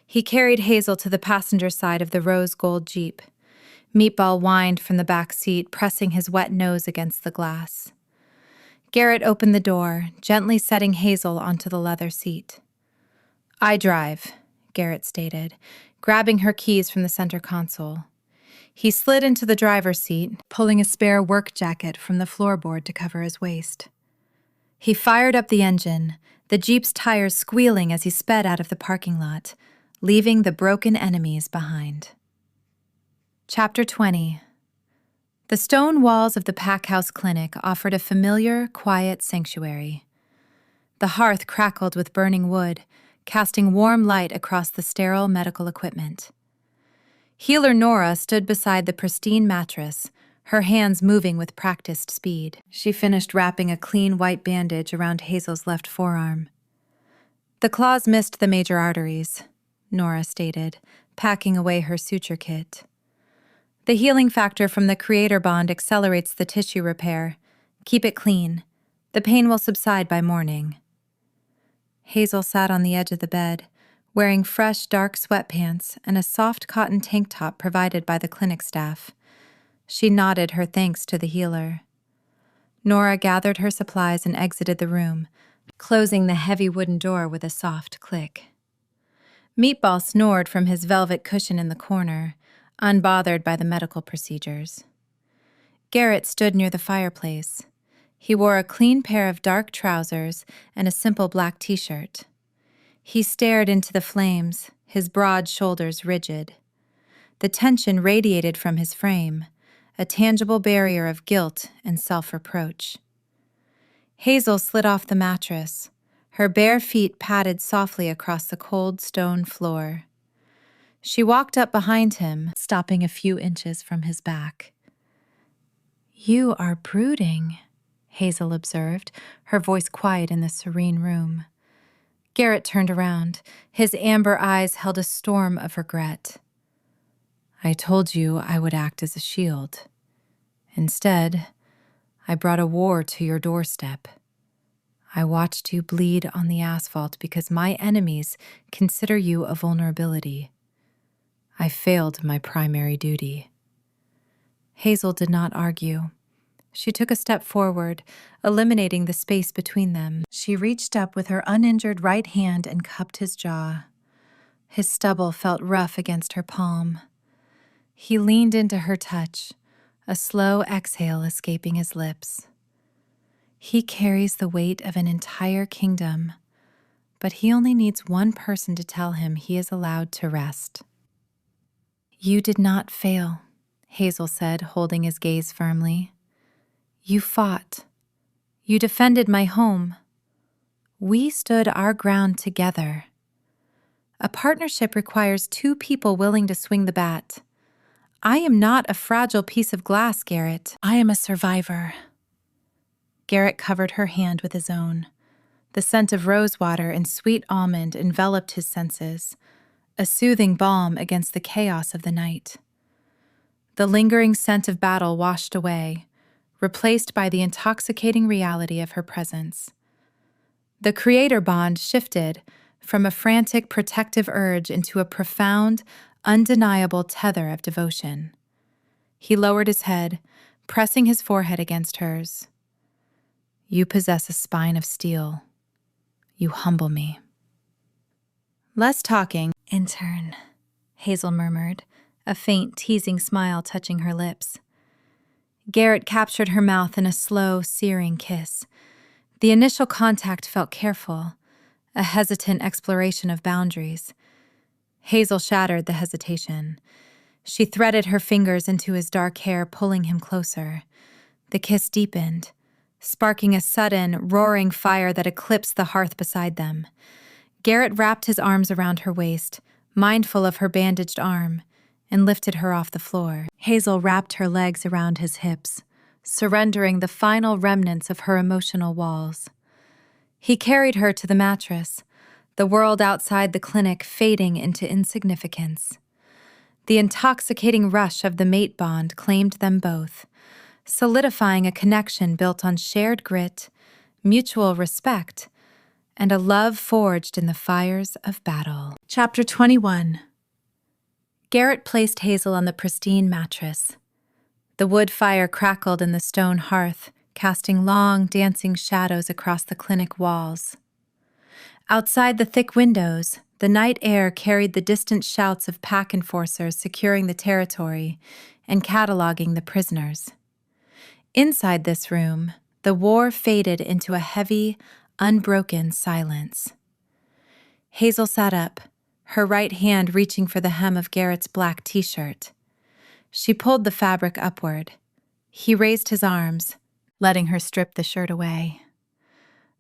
A: He carried Hazel to the passenger side of the rose gold Jeep. Meatball whined from the back seat, pressing his wet nose against the glass. Garrett opened the door, gently setting Hazel onto the leather seat. "I drive," Garrett stated, grabbing her keys from the center console. He slid into the driver's seat, pulling a spare work jacket from the floorboard to cover his waist. He fired up the engine, the Jeep's tires squealing as he sped out of the parking lot, leaving the broken enemies behind. Chapter 20. The stone walls of the Packhouse Clinic offered a familiar, quiet sanctuary. The hearth crackled with burning wood, casting warm light across the sterile medical equipment. Healer Nora stood beside the pristine mattress, her hands moving with practiced speed. She finished wrapping a clean white bandage around Hazel's left forearm. "The claws missed the major arteries," Nora stated, packing away her suture kit. "The healing factor from the creator bond accelerates the tissue repair. Keep it clean. The pain will subside by morning." Hazel sat on the edge of the bed, wearing fresh, dark sweatpants and a soft cotton tank top provided by the clinic staff. She nodded her thanks to the healer. Nora gathered her supplies and exited the room, closing the heavy wooden door with a soft click. Meatball snored from his velvet cushion in the corner, unbothered by the medical procedures. Garrett stood near the fireplace. He wore a clean pair of dark trousers and a simple black t-shirt. He stared into the flames, his broad shoulders rigid. The tension radiated from his frame, a tangible barrier of guilt and self-reproach. Hazel slid off the mattress. Her bare feet padded softly across the cold stone floor. She walked up behind him, stopping a few inches from his back. "You are brooding," Hazel observed, her voice quiet in the serene room. Garrett turned around. His amber eyes held a storm of regret. "I told you I would act as a shield. Instead, I brought a war to your doorstep. I watched you bleed on the asphalt because my enemies consider you a vulnerability. I failed my primary duty." Hazel did not argue. She took a step forward, eliminating the space between them. She reached up with her uninjured right hand and cupped his jaw. His stubble felt rough against her palm. He leaned into her touch, a slow exhale escaping his lips. He carries the weight of an entire kingdom, but he only needs one person to tell him he is allowed to rest. "You did not fail," Hazel said, holding his gaze firmly. "You fought. You defended my home. We stood our ground together. A partnership requires two people willing to swing the bat. I am not a fragile piece of glass, Garrett. I am a survivor." Garrett covered her hand with his own. The scent of rosewater and sweet almond enveloped his senses, a soothing balm against the chaos of the night. The lingering scent of battle washed away, replaced by the intoxicating reality of her presence. The creator bond shifted from a frantic protective urge into a profound, undeniable tether of devotion. He lowered his head, pressing his forehead against hers. "You possess a spine of steel. You humble me." "Less talking, intern," Hazel murmured, a faint, teasing smile touching her lips. Garrett captured her mouth in a slow, searing kiss. The initial contact felt careful, a hesitant exploration of boundaries. Hazel shattered the hesitation. She threaded her fingers into his dark hair, pulling him closer. The kiss deepened, sparking a sudden, roaring fire that eclipsed the hearth beside them. Garrett wrapped his arms around her waist, mindful of her bandaged arm, and lifted her off the floor. Hazel wrapped her legs around his hips, surrendering the final remnants of her emotional walls. He carried her to the mattress, the world outside the clinic fading into insignificance. The intoxicating rush of the mate bond claimed them both, solidifying a connection built on shared grit, mutual respect, and a love forged in the fires of battle. Chapter 21. Garrett placed Hazel on the pristine mattress. The wood fire crackled in the stone hearth, casting long, dancing shadows across the clinic walls. Outside the thick windows, the night air carried the distant shouts of pack enforcers securing the territory and cataloging the prisoners. Inside this room, the war faded into a heavy, unbroken silence. Hazel sat up, her right hand reaching for the hem of Garrett's black t-shirt. She pulled the fabric upward. He raised his arms, letting her strip the shirt away.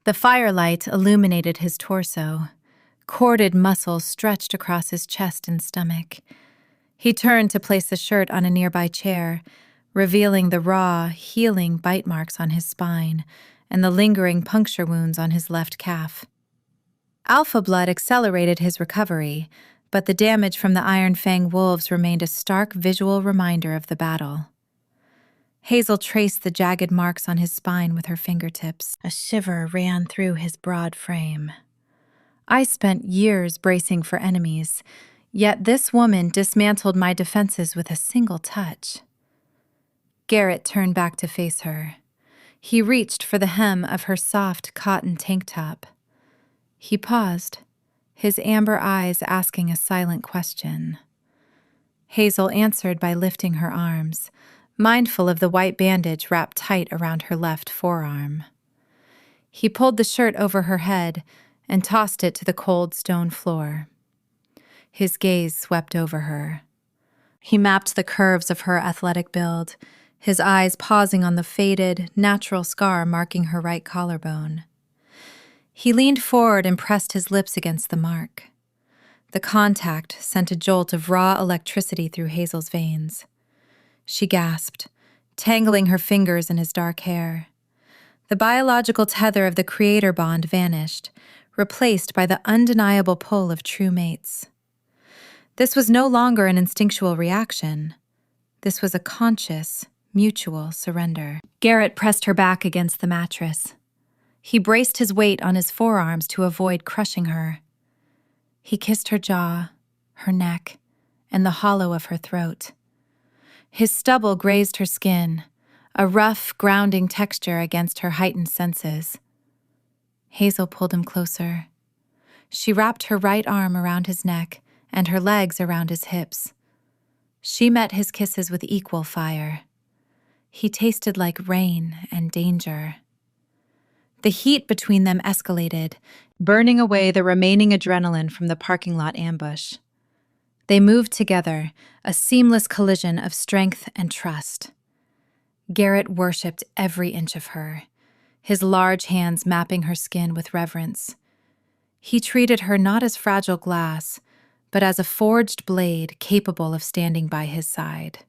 A: The firelight illuminated his torso. Corded muscles stretched across his chest and stomach. He turned to place the shirt on a nearby chair, revealing the raw, healing bite marks on his spine and the lingering puncture wounds on his left calf. Alpha blood accelerated his recovery, but the damage from the Iron-Fang wolves remained a stark visual reminder of the battle. Hazel traced the jagged marks on his spine with her fingertips. A shiver ran through his broad frame. I spent years bracing for enemies, yet this woman dismantled my defenses with a single touch. Garrett turned back to face her. He reached for the hem of her soft cotton tank top. He paused, his amber eyes asking a silent question. Hazel answered by lifting her arms, mindful of the white bandage wrapped tight around her left forearm. He pulled the shirt over her head and tossed it to the cold stone floor. His gaze swept over her. He mapped the curves of her athletic build, his eyes pausing on the faded, natural scar marking her right collarbone. He leaned forward and pressed his lips against the mark. The contact sent a jolt of raw electricity through Hazel's veins. She gasped, tangling her fingers in his dark hair. The biological tether of the creator bond vanished, replaced by the undeniable pull of true mates. This was no longer an instinctual reaction. This was a conscious, mutual surrender. Garrett pressed her back against the mattress. He braced his weight on his forearms to avoid crushing her. He kissed her jaw, her neck, and the hollow of her throat. His stubble grazed her skin, a rough, grounding texture against her heightened senses. Hazel pulled him closer. She wrapped her right arm around his neck and her legs around his hips. She met his kisses with equal fire. He tasted like rain and danger. The heat between them escalated, burning away the remaining adrenaline from the parking lot ambush. They moved together, a seamless collision of strength and trust. Garrett worshipped every inch of her, his large hands mapping her skin with reverence. He treated her not as fragile glass, but as a forged blade capable of standing by his side.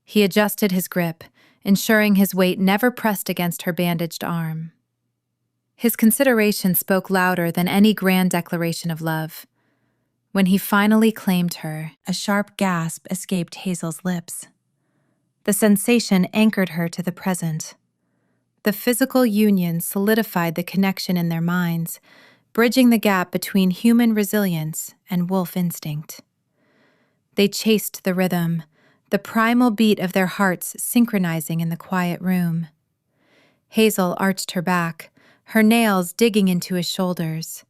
A: He adjusted his grip, ensuring his weight never pressed against her bandaged arm. His consideration spoke louder than any grand declaration of love. When he finally claimed her, a sharp gasp escaped Hazel's lips. The sensation anchored her to the present. The physical union solidified the connection in their minds, bridging the gap between human resilience and wolf instinct. They chased the rhythm, the primal beat of their hearts synchronizing in the quiet room. Hazel arched her back, her nails digging into his shoulders.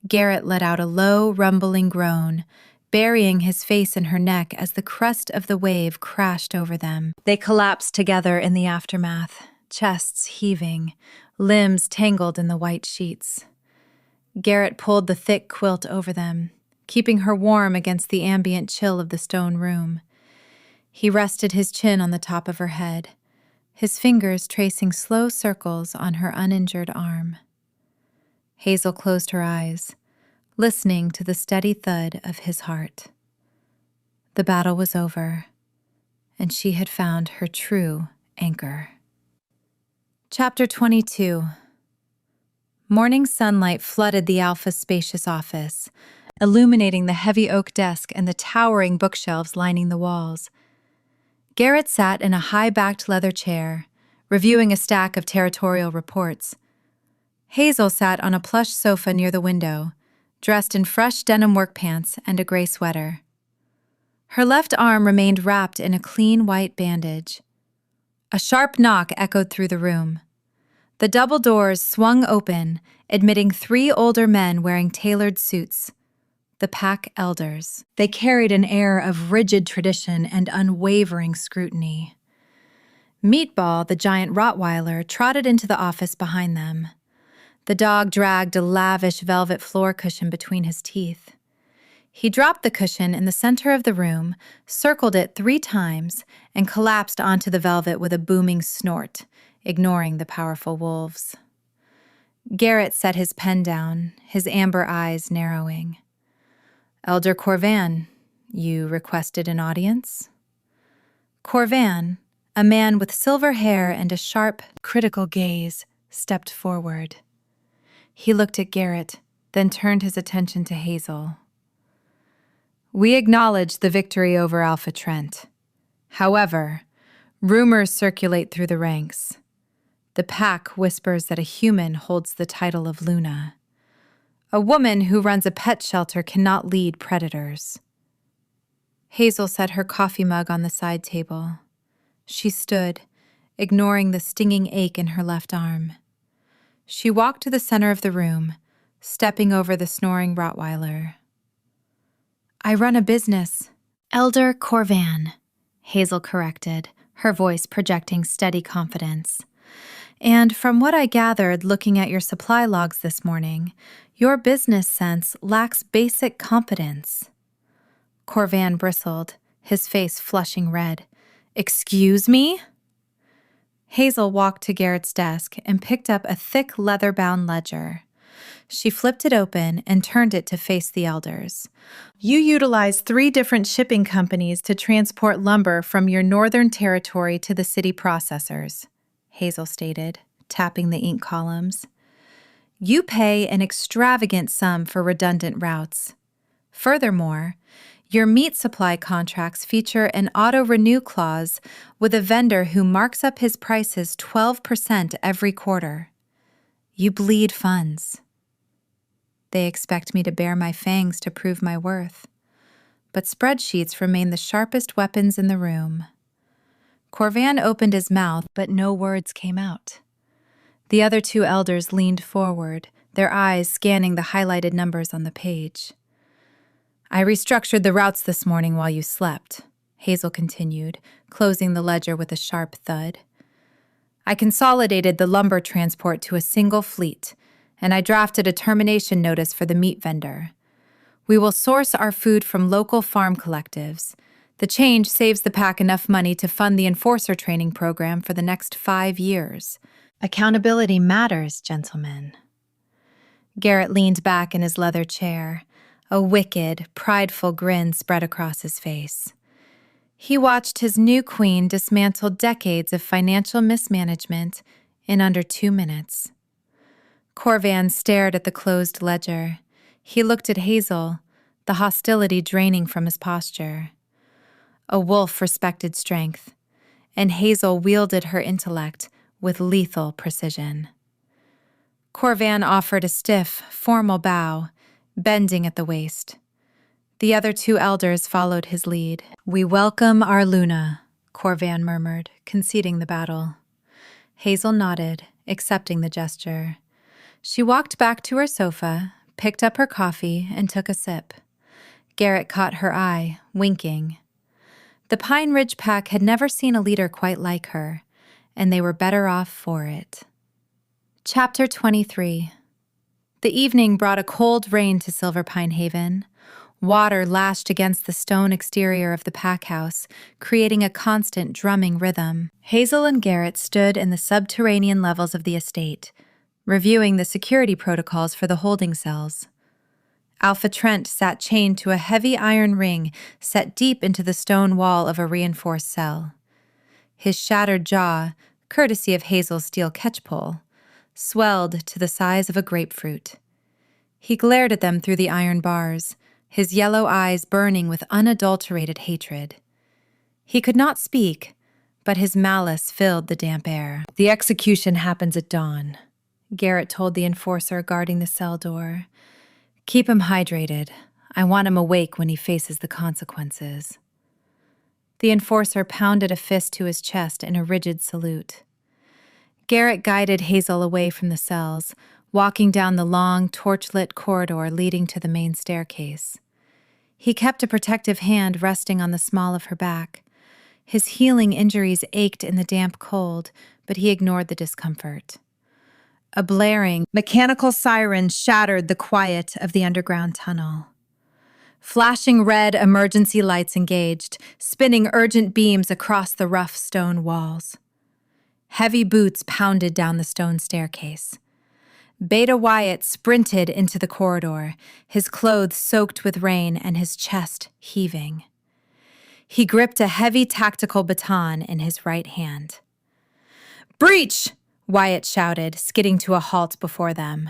A: Garrett let out a low, rumbling groan, burying his face in her neck as the crest of the wave crashed over them. They collapsed together in the aftermath, chests heaving, limbs tangled in the white sheets. Garrett pulled the thick quilt over them, keeping her warm against the ambient chill of the stone room. He rested his chin on the top of her head, his fingers tracing slow circles on her uninjured arm. Hazel closed her eyes, listening to the steady thud of his heart. The battle was over, and she had found her true anchor. Chapter 22. Morning sunlight flooded the Alpha's spacious office, illuminating the heavy oak desk and the towering bookshelves lining the walls. Garrett sat in a high-backed leather chair, reviewing a stack of territorial reports. Hazel sat on a plush sofa near the window, dressed in fresh denim work pants and a gray sweater. Her left arm remained wrapped in a clean white bandage. A sharp knock echoed through the room. The double doors swung open, admitting 3 older men wearing tailored suits, the pack elders. They carried an air of rigid tradition and unwavering scrutiny. Meatball, the giant Rottweiler, trotted into the office behind them. The dog dragged a lavish velvet floor cushion between his teeth. He dropped the cushion in the center of the room, circled it 3 times, and collapsed onto the velvet with a booming snort, ignoring the powerful wolves. Garrett set his pen down, his amber eyes narrowing. "Elder Corvan, you requested an audience?" Corvan, a man with silver hair and a sharp, critical gaze, stepped forward. He looked at Garrett, then turned his attention to Hazel. "We acknowledge the victory over Alpha Trent. However, rumors circulate through the ranks. The pack whispers that a human holds the title of Luna. A woman who runs a pet shelter cannot lead predators." Hazel set her coffee mug on the side table. She stood, ignoring the stinging ache in her left arm. She walked to the center of the room, stepping over the snoring Rottweiler. "I run a business." "Elder Corvan," Hazel corrected, her voice projecting steady confidence. "And from what I gathered looking at your supply logs this morning, your business sense lacks basic competence." Corvan bristled, his face flushing red. "Excuse me?" Hazel walked to Garrett's desk and picked up a thick leather-bound ledger. She flipped it open and turned it to face the elders. "You utilize 3 different shipping companies to transport lumber from your northern territory to the city processors," Hazel stated, tapping the ink columns. "You pay an extravagant sum for redundant routes. Furthermore, your meat supply contracts feature an auto-renew clause with a vendor who marks up his prices 12% every quarter. You bleed funds. They expect me to bare my fangs to prove my worth. But spreadsheets remain the sharpest weapons in the room." Corvan opened his mouth, but no words came out. The other 2 elders leaned forward, their eyes scanning the highlighted numbers on the page. "I restructured the routes this morning while you slept," Hazel continued, closing the ledger with a sharp thud. "I consolidated the lumber transport to a single fleet, and I drafted a termination notice for the meat vendor. We will source our food from local farm collectives. The change saves the pack enough money to fund the enforcer training program for the next 5 years. Accountability matters, gentlemen." Garrett leaned back in his leather chair. A wicked, prideful grin spread across his face. He watched his new queen dismantle decades of financial mismanagement in under 2 minutes. Corvan stared at the closed ledger. He looked at Hazel, the hostility draining from his posture. A wolf respected strength, and Hazel wielded her intellect with lethal precision. Corvan offered a stiff, formal bow, bending at the waist. The other 2 elders followed his lead. "We welcome our Luna," Corvan murmured, conceding the battle. Hazel nodded, accepting the gesture. She walked back to her sofa, picked up her coffee, and took a sip. Garrett caught her eye, winking. The Pine Ridge pack had never seen a leader quite like her, and they were better off for it. Chapter 23. The evening brought a cold rain to Silver Pine Haven. Water lashed against the stone exterior of the pack house, creating a constant drumming rhythm. Hazel and Garrett stood in the subterranean levels of the estate, reviewing the security protocols for the holding cells. Alpha Trent sat chained to a heavy iron ring set deep into the stone wall of a reinforced cell. His shattered jaw, courtesy of Hazel's steel catchpole, swelled to the size of a grapefruit. He glared at them through the iron bars, his yellow eyes burning with unadulterated hatred. He could not speak, but his malice filled the damp air. "The execution happens at dawn," Garrett told the enforcer guarding the cell door. "Keep him hydrated. I want him awake when he faces the consequences." The enforcer pounded a fist to his chest in a rigid salute. Garrett guided Hazel away from the cells, walking down the long, torch-lit corridor leading to the main staircase. He kept a protective hand resting on the small of her back. His healing injuries ached in the damp cold, but he ignored the discomfort. A blaring, mechanical siren shattered the quiet of the underground tunnel. Flashing red emergency lights engaged, spinning urgent beams across the rough stone walls. Heavy boots pounded down the stone staircase. Beta Wyatt sprinted into the corridor, his clothes soaked with rain and his chest heaving. He gripped a heavy tactical baton in his right hand. "Breach!" Wyatt shouted, skidding to a halt before them.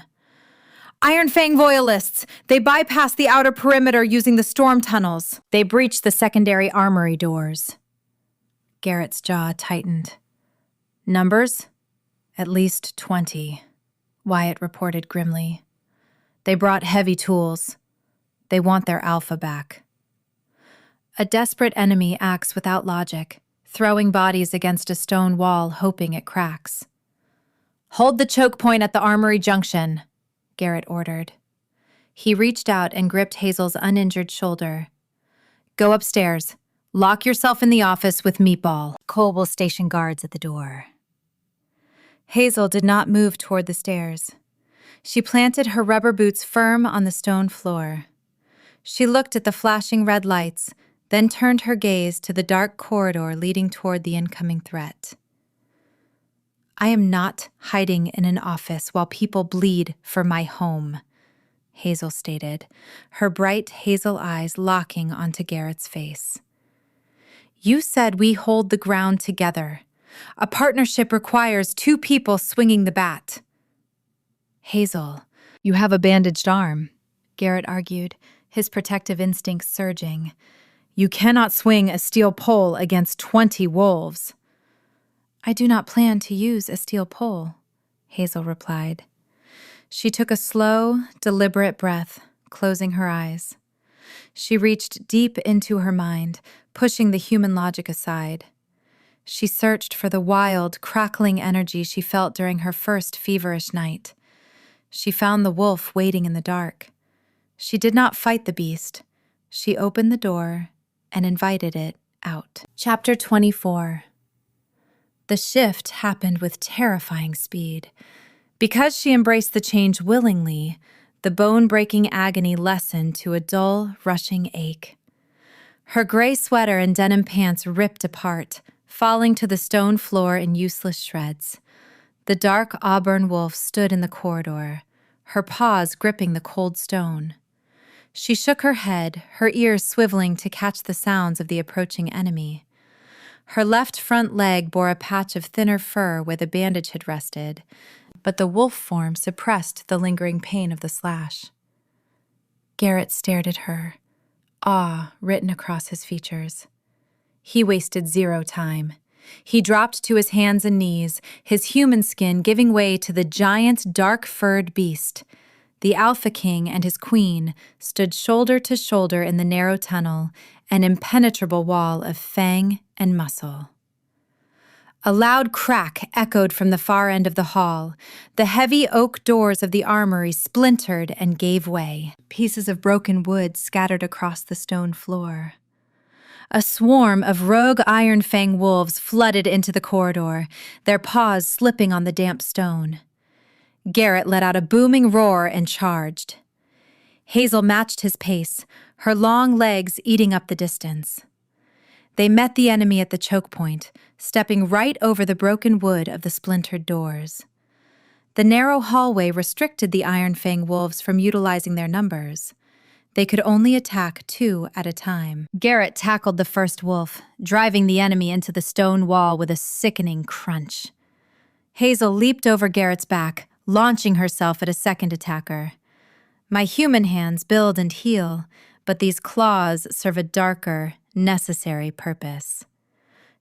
A: "Iron-Fang Loyalists! They bypassed the outer perimeter using the storm tunnels. They breached the secondary armory doors." Garrett's jaw tightened. "Numbers? At least 20, Wyatt reported grimly. "They brought heavy tools. They want their alpha back." A desperate enemy acts without logic, throwing bodies against a stone wall hoping it cracks. "Hold the choke point at the armory junction," Garrett ordered. He reached out and gripped Hazel's uninjured shoulder. "Go upstairs. Lock yourself in the office with Meatball. Cole will station guards at the door." Hazel did not move toward the stairs. She planted her rubber boots firm on the stone floor. She looked at the flashing red lights, then turned her gaze to the dark corridor leading toward the incoming threat. "I am not hiding in an office while people bleed for my home," Hazel stated, her bright hazel eyes locking onto Garrett's face. "You said we hold the ground together. A partnership requires two people swinging the bat." "Hazel, you have a bandaged arm," Garrett argued, his protective instincts surging. "You cannot swing a steel pole against 20 wolves." "I do not plan to use a steel pole," Hazel replied. She took a slow, deliberate breath, closing her eyes. She reached deep into her mind, pushing the human logic aside. She searched for the wild, crackling energy she felt during her first feverish night. She found the wolf waiting in the dark. She did not fight the beast. She opened the door and invited it out. Chapter 24. The shift happened with terrifying speed. Because she embraced the change willingly, the bone-breaking agony lessened to a dull, rushing ache. Her gray sweater and denim pants ripped apart, falling to the stone floor in useless shreds. The dark auburn wolf stood in the corridor, her paws gripping the cold stone. She shook her head, her ears swiveling to catch the sounds of the approaching enemy. Her left front leg bore a patch of thinner fur where the bandage had rested, but the wolf form suppressed the lingering pain of the slash. Garrett stared at her, awe written across his features. He wasted zero time. He dropped to his hands and knees, his human skin giving way to the giant, dark-furred beast. The Alpha King and his queen stood shoulder to shoulder in the narrow tunnel, an impenetrable wall of fang and muscle. A loud crack echoed from the far end of the hall. The heavy oak doors of the armory splintered and gave way. Pieces of broken wood scattered across the stone floor. A swarm of rogue Iron-Fang wolves flooded into the corridor, their paws slipping on the damp stone. Garrett let out a booming roar and charged. Hazel matched his pace, her long legs eating up the distance. They met the enemy at the choke point, stepping right over the broken wood of the splintered doors. The narrow hallway restricted the Iron-Fang wolves from utilizing their numbers. They could only attack 2 at a time. Garrett tackled the first wolf, driving the enemy into the stone wall with a sickening crunch. Hazel leaped over Garrett's back, launching herself at a second attacker. My human hands build and heal, but these claws serve a darker, necessary purpose.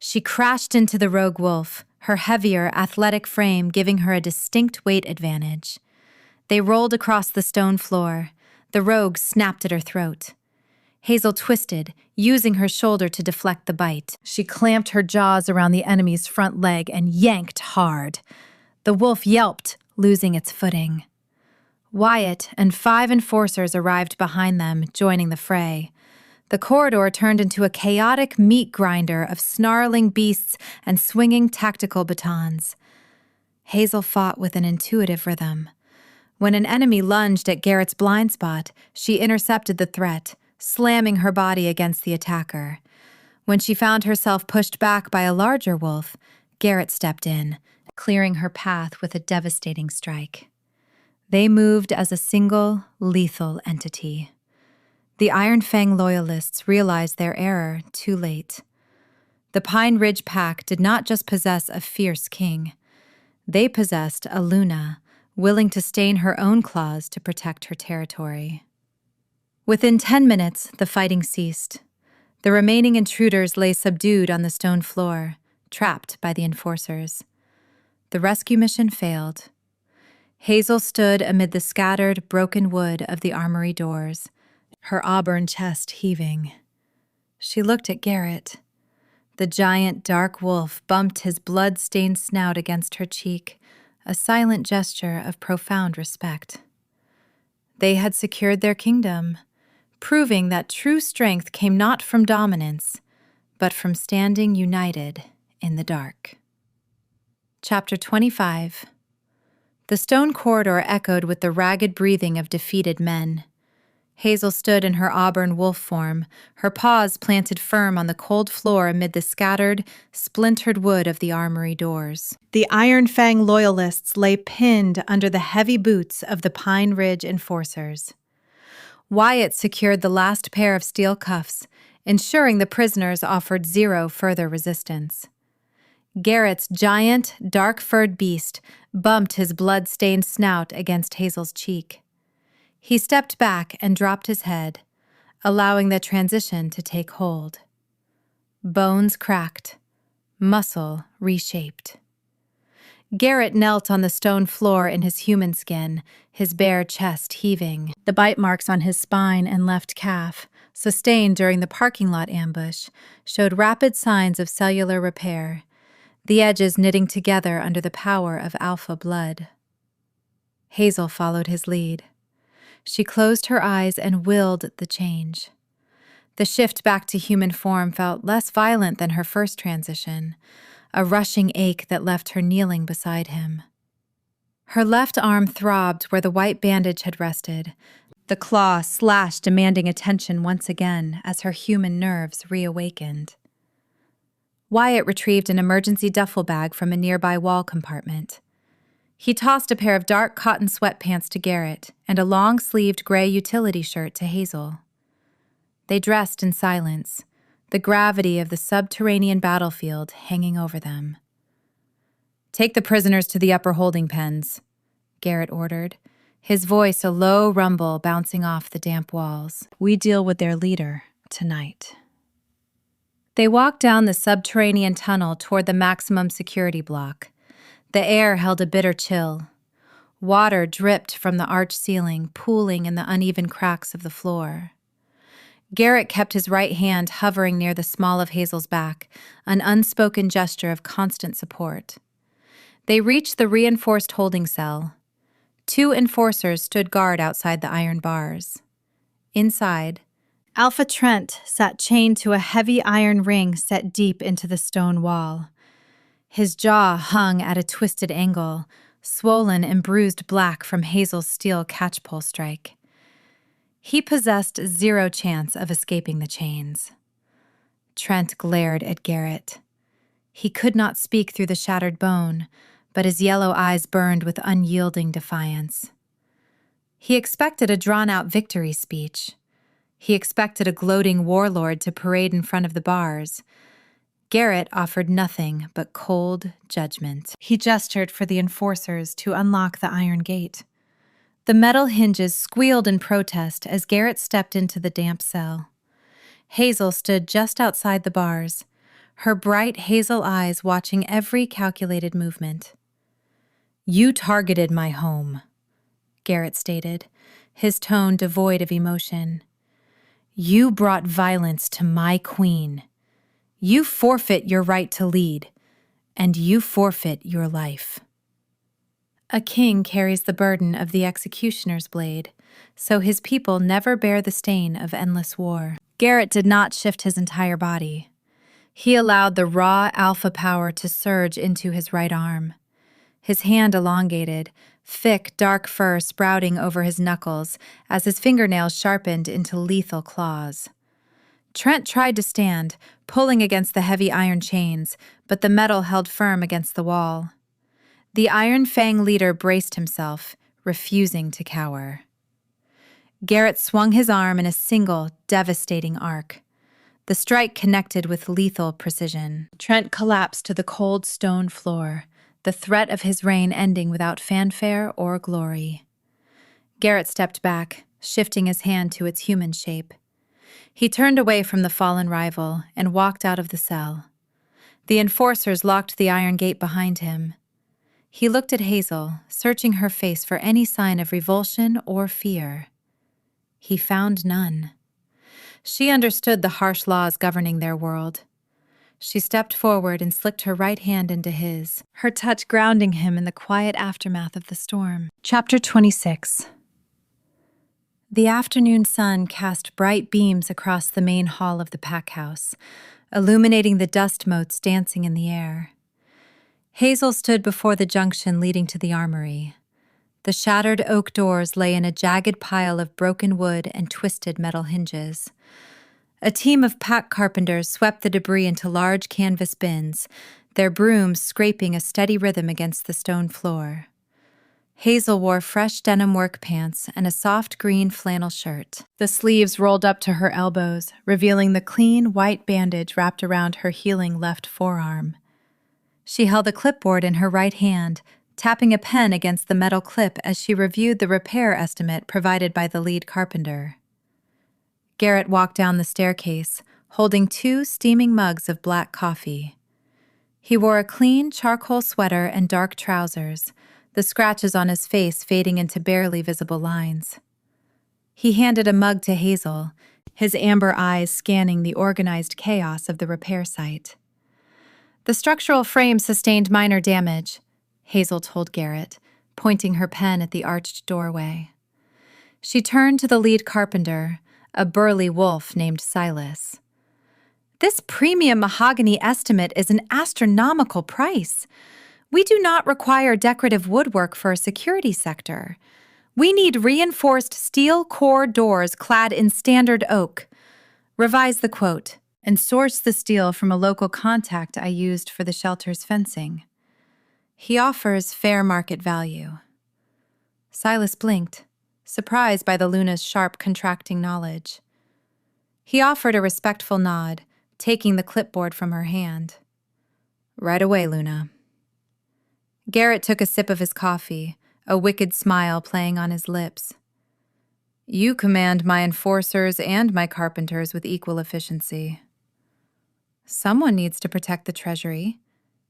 A: She crashed into the rogue wolf, her heavier, athletic frame giving her a distinct weight advantage. They rolled across the stone floor. The rogue snapped at her throat. Hazel twisted, using her shoulder to deflect the bite. She clamped her jaws around the enemy's front leg and yanked hard. The wolf yelped, losing its footing. Wyatt and 5 enforcers arrived behind them, joining the fray. The corridor turned into a chaotic meat grinder of snarling beasts and swinging tactical batons. Hazel fought with an intuitive rhythm. When an enemy lunged at Garrett's blind spot, she intercepted the threat, slamming her body against the attacker. When she found herself pushed back by a larger wolf, Garrett stepped in, clearing her path with a devastating strike. They moved as a single, lethal entity. The Iron-Fang loyalists realized their error too late. The Pine Ridge Pack did not just possess a fierce king. They possessed a Luna, willing to stain her own claws to protect her territory. Within 10 minutes, the fighting ceased. The remaining intruders lay subdued on the stone floor, trapped by the enforcers. The rescue mission failed. Hazel stood amid the scattered, broken wood of the armory doors, her auburn chest heaving. She looked at Garrett. The giant, dark wolf bumped his blood-stained snout against her cheek, a silent gesture of profound respect. They had secured their kingdom, proving that true strength came not from dominance, but from standing united in the dark. Chapter 25. The stone corridor echoed with the ragged breathing of defeated men. Hazel stood in her auburn wolf form, her paws planted firm on the cold floor amid the scattered, splintered wood of the armory doors. The Iron-Fang loyalists lay pinned under the heavy boots of the Pine Ridge enforcers. Wyatt secured the last pair of steel cuffs, ensuring the prisoners offered zero further resistance. Garrett's giant, dark-furred beast bumped his blood-stained snout against Hazel's cheek. He stepped back and dropped his head, allowing the transition to take hold. Bones cracked, muscle reshaped. Garrett knelt on the stone floor in his human skin, his bare chest heaving. The bite marks on his spine and left calf, sustained during the parking lot ambush, showed rapid signs of cellular repair, the edges knitting together under the power of alpha blood. Hazel followed his lead. She closed her eyes and willed the change. The shift back to human form felt less violent than her first transition, a rushing ache that left her kneeling beside him. Her left arm throbbed where the white bandage had rested, the claw slashed, demanding attention once again as her human nerves reawakened. Wyatt retrieved an emergency duffel bag from a nearby wall compartment. He tossed a pair of dark cotton sweatpants to Garrett and a long-sleeved gray utility shirt to Hazel. They dressed in silence, the gravity of the subterranean battlefield hanging over them. "Take the prisoners to the upper holding pens," Garrett ordered, his voice a low rumble bouncing off the damp walls. "We deal with their leader tonight." They walked down the subterranean tunnel toward the maximum security block. The air held a bitter chill. Water dripped from the arched ceiling, pooling in the uneven cracks of the floor. Garrett kept his right hand hovering near the small of Hazel's back, an unspoken gesture of constant support. They reached the reinforced holding cell. 2 enforcers stood guard outside the iron bars. Inside, Alpha Trent sat chained to a heavy iron ring set deep into the stone wall. His jaw hung at a twisted angle, swollen and bruised black from Hazel's steel catchpole strike. He possessed zero chance of escaping the chains. Trent glared at Garrett. He could not speak through the shattered bone, but his yellow eyes burned with unyielding defiance. He expected a drawn-out victory speech. He expected a gloating warlord to parade in front of the bars. Garrett offered nothing but cold judgment. He gestured for the enforcers to unlock the iron gate. The metal hinges squealed in protest as Garrett stepped into the damp cell. Hazel stood just outside the bars, her bright hazel eyes watching every calculated movement. "You targeted my home," Garrett stated, his tone devoid of emotion. "You brought violence to my queen. You forfeit your right to lead, and you forfeit your life." A king carries the burden of the executioner's blade, so his people never bear the stain of endless war. Garrett did not shift his entire body. He allowed the raw alpha power to surge into his right arm. His hand elongated, thick, dark fur sprouting over his knuckles as his fingernails sharpened into lethal claws. Trent tried to stand, pulling against the heavy iron chains, but the metal held firm against the wall. The Iron-Fang leader braced himself, refusing to cower. Garrett swung his arm in a single, devastating arc. The strike connected with lethal precision. Trent collapsed to the cold stone floor, the threat of his reign ending without fanfare or glory. Garrett stepped back, shifting his hand to its human shape. He turned away from the fallen rival and walked out of the cell. The enforcers locked the iron gate behind him. He looked at Hazel, searching her face for any sign of revulsion or fear. He found none. She understood the harsh laws governing their world. She stepped forward and slicked her right hand into his, her touch grounding him in the quiet aftermath of the storm. Chapter 26. The afternoon sun cast bright beams across the main hall of the pack house, illuminating the dust motes dancing in the air. Hazel stood before the junction leading to the armory. The shattered oak doors lay in a jagged pile of broken wood and twisted metal hinges. A team of pack carpenters swept the debris into large canvas bins, their brooms scraping a steady rhythm against the stone floor. Hazel wore fresh denim work pants and a soft green flannel shirt. The sleeves rolled up to her elbows, revealing the clean, white bandage wrapped around her healing left forearm. She held a clipboard in her right hand, tapping a pen against the metal clip as she reviewed the repair estimate provided by the lead carpenter. Garrett walked down the staircase, holding 2 steaming mugs of black coffee. He wore a clean charcoal sweater and dark trousers, the scratches on his face fading into barely visible lines. He handed a mug to Hazel, his amber eyes scanning the organized chaos of the repair site. "The structural frame sustained minor damage," Hazel told Garrett, pointing her pen at the arched doorway. She turned to the lead carpenter, a burly wolf named Silas. "This premium mahogany estimate is an astronomical price. We do not require decorative woodwork for a security sector. We need reinforced steel core doors clad in standard oak. Revise the quote and source the steel from a local contact I used for the shelter's fencing. He offers fair market value." Silas blinked, surprised by the Luna's sharp, contracting knowledge. He offered a respectful nod, taking the clipboard from her hand. "Right away, Luna." Garrett took a sip of his coffee, a wicked smile playing on his lips. "You command my enforcers and my carpenters with equal efficiency." "Someone needs to protect the treasury,"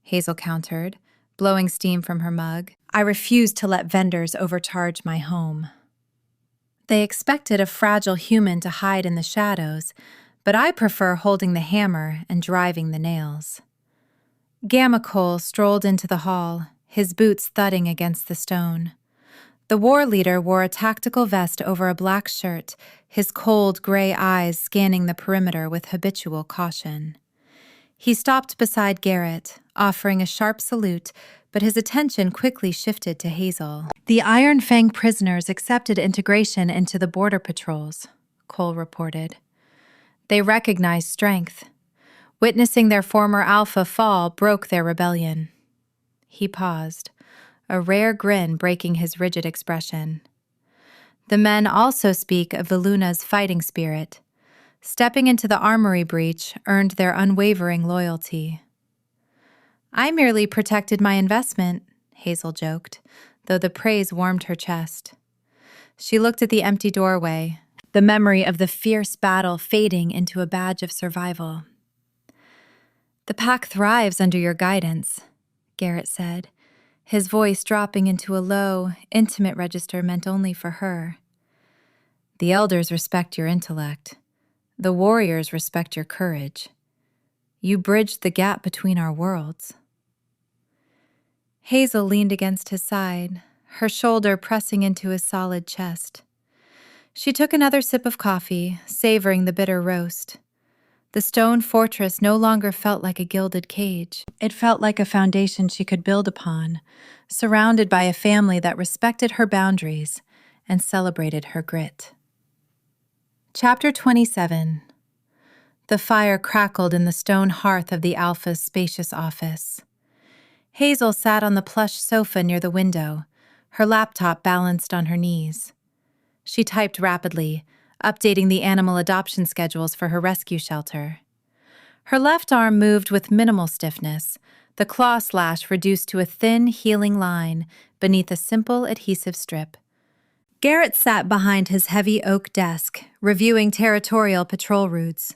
A: Hazel countered, blowing steam from her mug. "I refuse to let vendors overcharge my home." They expected a fragile human to hide in the shadows, but I prefer holding the hammer and driving the nails. Gamacole strolled into the hall, his boots thudding against the stone. The war leader wore a tactical vest over a black shirt, his cold gray eyes scanning the perimeter with habitual caution. He stopped beside Garrett, offering a sharp salute, but his attention quickly shifted to Hazel. "The Iron-Fang prisoners accepted integration into the border patrols," Cole reported. "They recognized strength. Witnessing their former alpha fall broke their rebellion." He paused, a rare grin breaking his rigid expression. "The men also speak of the Luna's fighting spirit. Stepping into the armory breach earned their unwavering loyalty." "I merely protected my investment," Hazel joked, though the praise warmed her chest. She looked at the empty doorway, the memory of the fierce battle fading into a badge of survival. "The pack thrives under your guidance," Garrett said, his voice dropping into a low, intimate register meant only for her. "The elders respect your intellect. The warriors respect your courage. You bridged the gap between our worlds." Hazel leaned against his side, her shoulder pressing into his solid chest. She took another sip of coffee, savoring the bitter roast. The stone fortress no longer felt like a gilded cage. It felt like a foundation she could build upon, surrounded by a family that respected her boundaries and celebrated her grit. Chapter 27. The fire crackled in the stone hearth of the Alpha's spacious office. Hazel sat on the plush sofa near the window, her laptop balanced on her knees. She typed rapidly, updating the animal adoption schedules for her rescue shelter. Her left arm moved with minimal stiffness, the claw slash reduced to a thin, healing line beneath a simple adhesive strip. Garrett sat behind his heavy oak desk, reviewing territorial patrol routes.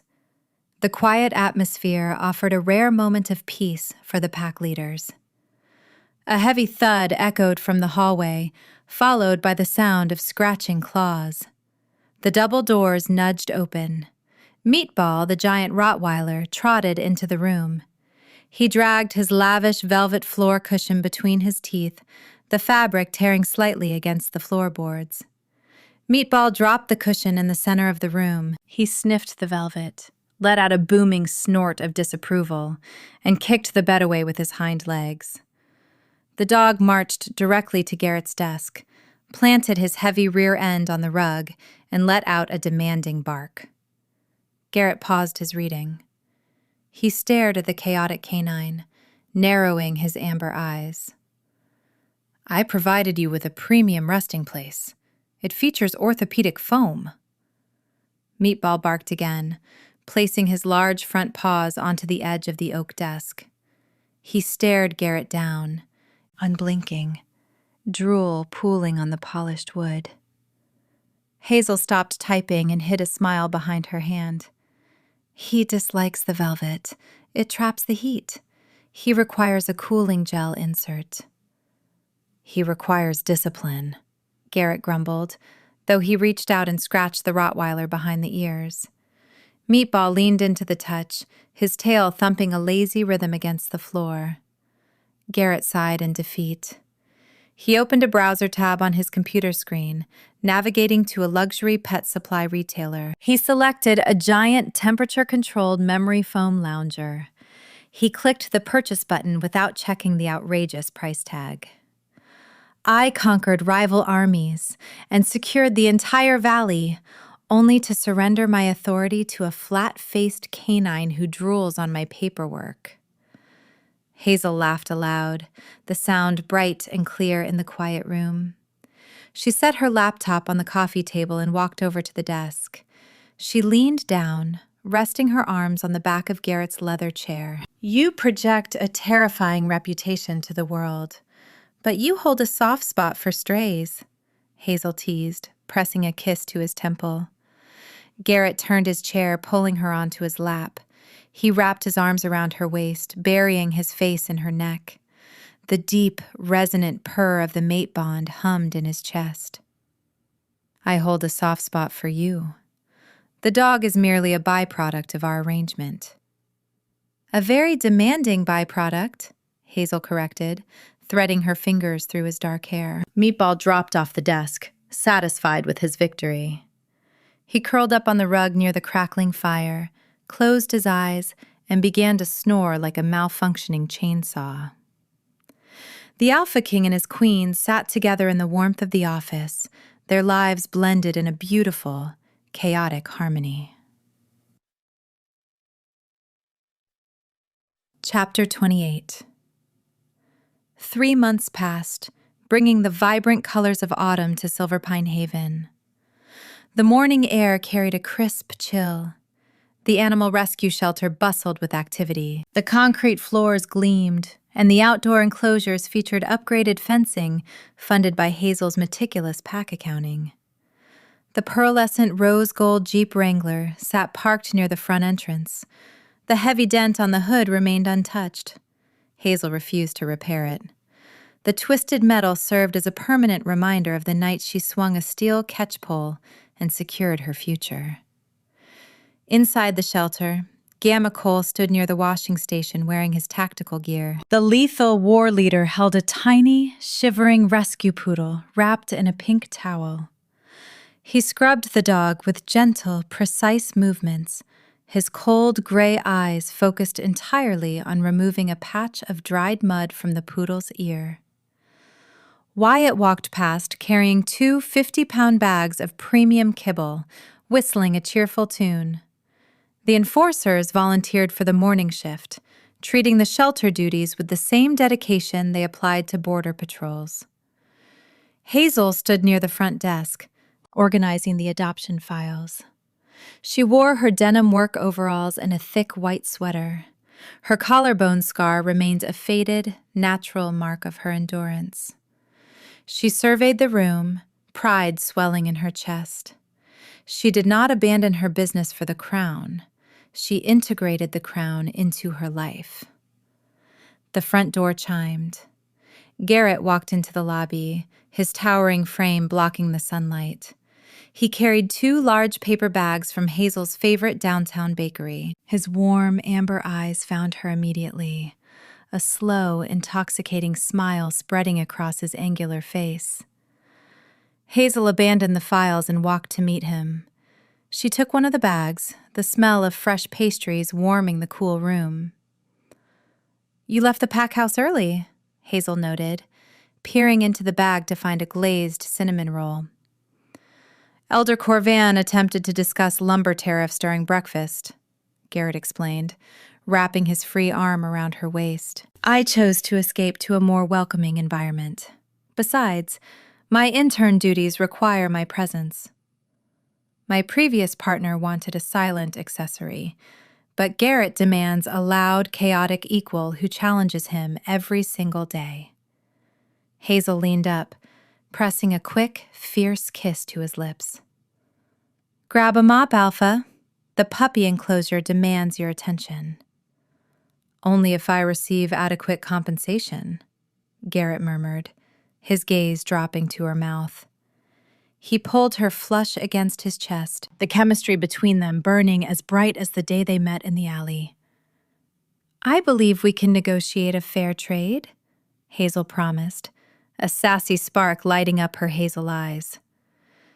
A: The quiet atmosphere offered a rare moment of peace for the pack leaders. A heavy thud echoed from the hallway, followed by the sound of scratching claws. The double doors nudged open. Meatball, the giant Rottweiler, trotted into the room. He dragged his lavish velvet floor cushion between his teeth, the fabric tearing slightly against the floorboards. Meatball dropped the cushion in the center of the room. He sniffed the velvet, let out a booming snort of disapproval, and kicked the bed away with his hind legs. The dog marched directly to Garrett's desk, planted his heavy rear end on the rug, and let out a demanding bark. Garrett paused his reading. He stared at the chaotic canine, narrowing his amber eyes. I provided you with a premium resting place. It features orthopedic foam. Meatball barked again, placing his large front paws onto the edge of the oak desk. He stared Garrett down, unblinking, drool pooling on the polished wood. Hazel stopped typing and hid a smile behind her hand. He dislikes the velvet. It traps the heat. He requires a cooling gel insert. He requires discipline, Garrett grumbled, though he reached out and scratched the Rottweiler behind the ears. Meatball leaned into the touch, his tail thumping a lazy rhythm against the floor. Garrett sighed in defeat. He opened a browser tab on his computer screen, navigating to a luxury pet supply retailer. He selected a giant temperature-controlled memory foam lounger. He clicked the purchase button without checking the outrageous price tag. I conquered rival armies and secured the entire valley, only to surrender my authority to a flat-faced canine who drools on my paperwork. Hazel laughed aloud, the sound bright and clear in the quiet room. She set her laptop on the coffee table and walked over to the desk. She leaned down, resting her arms on the back of Garrett's leather chair. You project a terrifying reputation to the world. But you hold a soft spot for strays, Hazel teased, pressing a kiss to his temple. Garrett turned his chair, pulling her onto his lap. He wrapped his arms around her waist, burying his face in her neck. The deep, resonant purr of the mate bond hummed in his chest. I hold a soft spot for you. The dog is merely a byproduct of our arrangement. A very demanding byproduct, Hazel corrected, threading her fingers through his dark hair. Meatball dropped off the desk, satisfied with his victory. He curled up on the rug near the crackling fire, closed his eyes, and began to snore like a malfunctioning chainsaw. The Alpha King and his queen sat together in the warmth of the office, their lives blended in a beautiful, chaotic harmony. Chapter 28. 3 months passed, bringing the vibrant colors of autumn to Silver Pine Haven. The morning air carried a crisp chill. The animal rescue shelter bustled with activity. The concrete floors gleamed, and the outdoor enclosures featured upgraded fencing funded by Hazel's meticulous pack accounting. The pearlescent rose-gold Jeep Wrangler sat parked near the front entrance. The heavy dent on the hood remained untouched. Hazel refused to repair it. The twisted metal served as a permanent reminder of the night she swung a steel catch-pole and secured her future. Inside the shelter, Gamma Cole stood near the washing station wearing his tactical gear. The lethal war leader held a tiny, shivering rescue poodle wrapped in a pink towel. He scrubbed the dog with gentle, precise movements, his cold gray eyes focused entirely on removing a patch of dried mud from the poodle's ear. Wyatt walked past carrying 2 50-pound bags of premium kibble, whistling a cheerful tune. The enforcers volunteered for the morning shift, treating the shelter duties with the same dedication they applied to border patrols. Hazel stood near the front desk, organizing the adoption files. She wore her denim work overalls and a thick white sweater. Her collarbone scar remained a faded, natural mark of her endurance. She surveyed the room, pride swelling in her chest. She did not abandon her business for the crown. She integrated the crown into her life. The front door chimed. Garrett walked into the lobby, his towering frame blocking the sunlight. He carried 2 large paper bags from Hazel's favorite downtown bakery. His warm, amber eyes found her immediately, a slow, intoxicating smile spreading across his angular face. Hazel abandoned the files and walked to meet him. She took one of the bags, the smell of fresh pastries warming the cool room. "You left the pack house early," Hazel noted, peering into the bag to find a glazed cinnamon roll. "Elder Corvan attempted to discuss lumber tariffs during breakfast," Garrett explained, wrapping his free arm around her waist. "I chose to escape to a more welcoming environment. Besides, my intern duties require my presence. My previous partner wanted a silent accessory, but Garrett demands a loud, chaotic equal who challenges him every single day." Hazel leaned up, pressing a quick, fierce kiss to his lips. "Grab a mop, Alpha. The puppy enclosure demands your attention." "Only if I receive adequate compensation," Garrett murmured, his gaze dropping to her mouth. He pulled her flush against his chest, the chemistry between them burning as bright as the day they met in the alley. "I believe we can negotiate a fair trade," Hazel promised, a sassy spark lighting up her hazel eyes.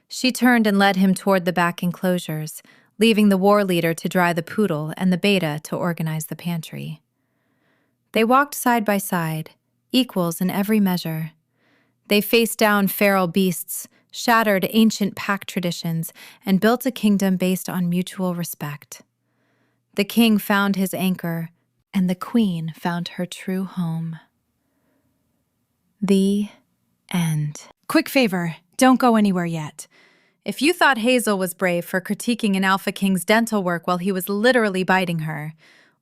A: She turned and led him toward the back enclosures, leaving the war leader to dry the poodle and the beta to organize the pantry. They walked side by side, equals in every measure. They faced down feral beasts, shattered ancient pack traditions, and built a kingdom based on mutual respect. The king found his anchor, and the queen found her true home. The end. Quick favor, don't go anywhere yet. If you thought Hazel was brave for critiquing an Alpha King's dental work while he was literally biting her,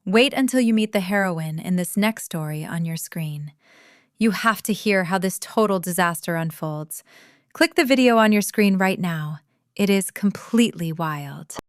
A: wait until you meet the heroine in this next story on your screen. You have to hear how this total disaster unfolds. Click the video on your screen right now. It is completely wild.